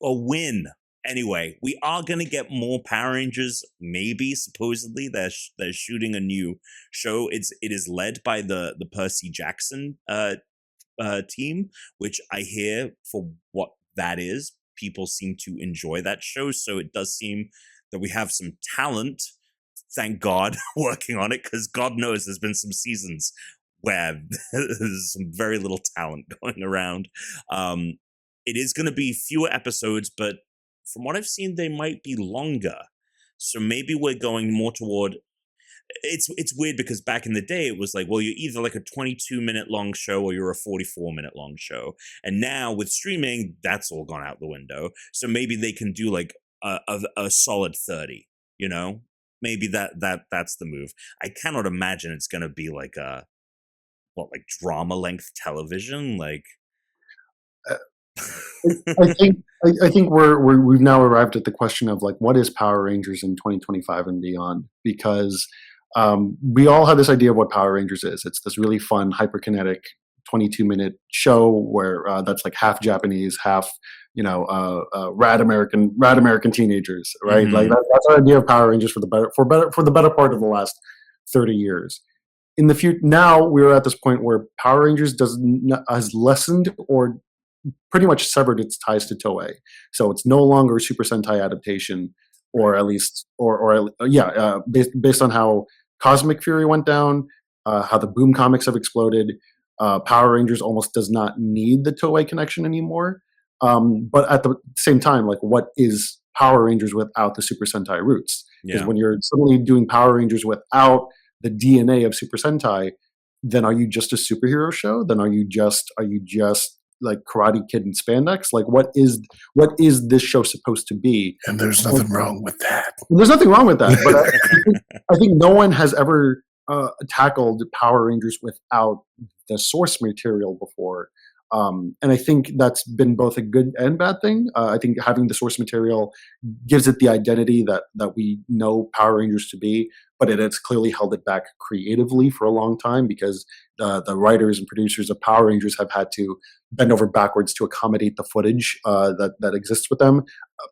a win. Anyway, we are going to get more Power Rangers, maybe, supposedly. They're shooting a new show. It is led by the Percy Jackson team, which I hear for what that is. People seem to enjoy that show, so it does seem that we have some talent, thank God, working on it, because God knows there's been some seasons where there's some very little talent going around. It is going to be fewer episodes, but from what I've seen, they might be longer. So maybe we're going more toward... It's weird because back in the day, it was like, well, you're either like a 22-minute long show or you're a 44-minute long show. And now with streaming, that's all gone out the window. So maybe they can do like a solid 30, you know? Maybe that's the move. I cannot imagine it's going to be like like drama length television? Like... I think we've now arrived at the question of like, what is Power Rangers in 2025 and beyond? Because we all have this idea of what Power Rangers is. It's this really fun, hyperkinetic 22-minute show where that's like half Japanese, half rad American teenagers, right? Like that's our idea of Power Rangers for the better part of the last 30 years. In the future, now we're at this point where Power Rangers has lessened or pretty much severed its ties to Toei. So it's no longer a Super Sentai adaptation, or at least, based on how Cosmic Fury went down, how the Boom comics have exploded. Power Rangers almost does not need the Toei connection anymore. But at the same time, like, what is Power Rangers without the Super Sentai roots? Because when you're suddenly doing Power Rangers without the DNA of Super Sentai, then are you just a superhero show? Then are you just like Karate Kid and spandex? Like, what is this show supposed to be? And there's nothing wrong with that. There's nothing wrong with that. But I think no one has ever tackled Power Rangers without the source material before. And I think that's been both a good and bad thing. I think having the source material gives it the identity that we know Power Rangers to be, but it has clearly held it back creatively for a long time because the writers and producers of Power Rangers have had to bend over backwards to accommodate the footage that exists with them.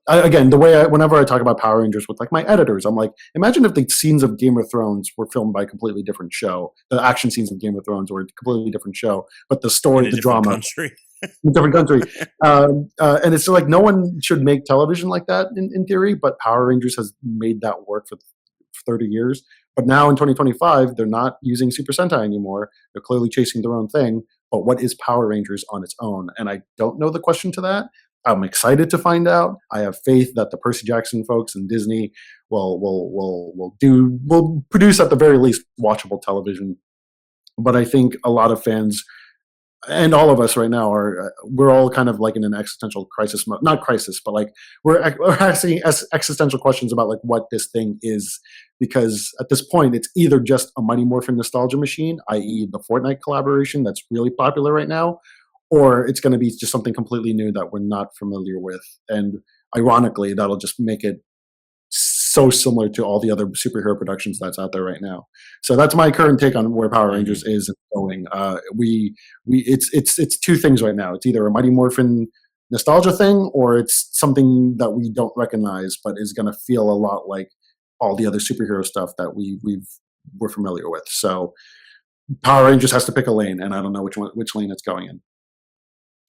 Again, whenever I talk about Power Rangers with like my editors, I'm like, imagine if the scenes of Game of Thrones were filmed by a completely different show. The action scenes of Game of Thrones were a completely different show, but the story, the drama, country. in a different country. And it's like no one should make television like that in theory, but Power Rangers has made that work for 30 years. But now in 2025, they're not using Super Sentai anymore. They're clearly chasing their own thing. But what is Power Rangers on its own? And I don't know the question to that. I'm excited to find out. I have faith that the Percy Jackson folks and Disney will produce at the very least watchable television. But I think a lot of fans and all of us right now we're all kind of like in an existential crisis mode. Not crisis, but like we're asking existential questions about like what this thing is, because at this point it's either just a Mighty Morphin nostalgia machine, i.e. the Fortnite collaboration that's really popular right now, or it's going to be just something completely new that we're not familiar with. And ironically, that'll just make it so similar to all the other superhero productions that's out there right now. So that's my current take on where Power Rangers is going. It's two things right now. It's either a Mighty Morphin nostalgia thing, or it's something that we don't recognize, but is going to feel a lot like all the other superhero stuff that we're familiar with. So Power Rangers has to pick a lane, and I don't know which lane it's going in.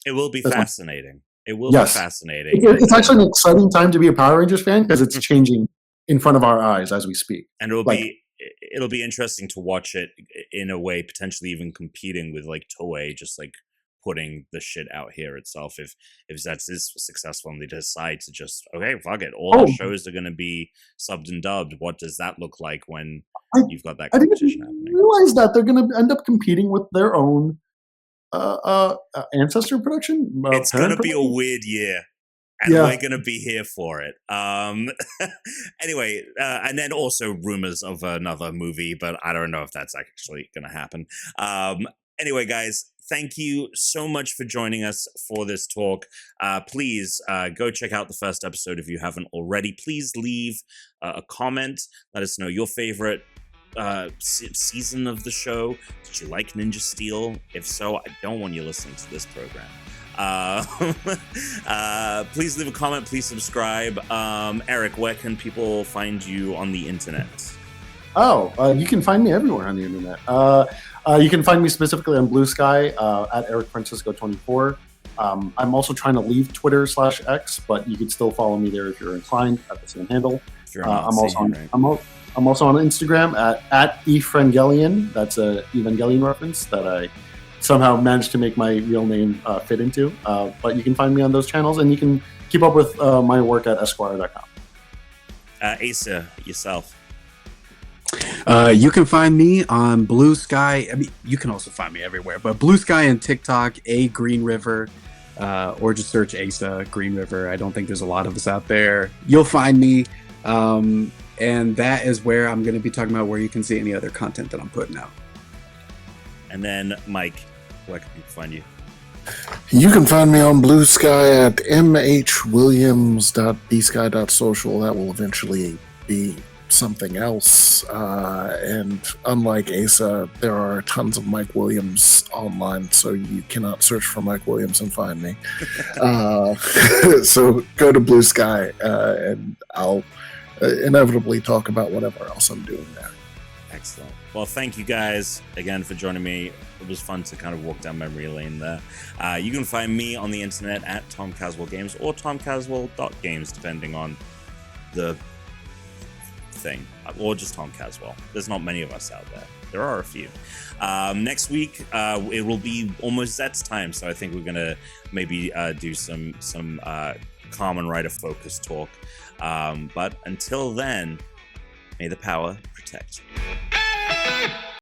It will be fascinating. It will be fascinating. It's actually an exciting time to be a Power Rangers fan because it's changing in front of our eyes as we speak. And it'll be interesting to watch it in a way, potentially even competing with like Toei, just like putting the shit out here itself. If that's successful and they decide to just, okay, fuck it, all our shows are going to be subbed and dubbed. What does that look like when you've got that I didn't competition happening. realize that they're going to end up competing with their own ancestor production. It's going to be a weird year. And we're going to be here for it. Anyway, and then also rumors of another movie, but I don't know if that's actually going to happen. Anyway, guys, thank you so much for joining us for this talk. Please go check out the first episode if you haven't already. Please leave a comment. Let us know your favorite season of the show. Did you like Ninja Steel? If so, I don't want you listening to this program. Please leave a comment. Please subscribe. Eric, where can people find you on the internet? You can find me everywhere on the internet. You can find me specifically on Blue Sky at EricFrancisco24. I'm also trying to leave Twitter/X, but you can still follow me there if you're inclined at the same handle. I'm also on Instagram at Efrangelion. That's a Evangelion reference that I somehow managed to make my real name fit into. But you can find me on those channels, and you can keep up with my work at Esquire.com. Asa, yourself. You can find me on Blue Sky. I mean, you can also find me everywhere, but Blue Sky and TikTok, A GreenRiver, or just search Asa GreenRiver. I don't think there's a lot of us out there. You'll find me, and that is where I'm going to be talking about where you can see any other content that I'm putting out. And then, Mike, where can people find you? You can find me on Blue Sky at mhwilliams.bsky.social. That will eventually be something else. And unlike Asa, there are tons of Mike Williams online, so you cannot search for Mike Williams and find me. So go to Blue Sky, and I'll inevitably talk about whatever else I'm doing there. Excellent. Well, thank you guys again for joining me. It was fun to kind of walk down memory lane there. You can find me on the internet at Tom Caswell Games or tomcaswell.games, depending on the thing, or just Tom Caswell. There's not many of us out there. There are a few. Next week, it will be almost Zets time, so I think we're gonna maybe do some Kamen Rider focus talk. But until then, may the power protect you.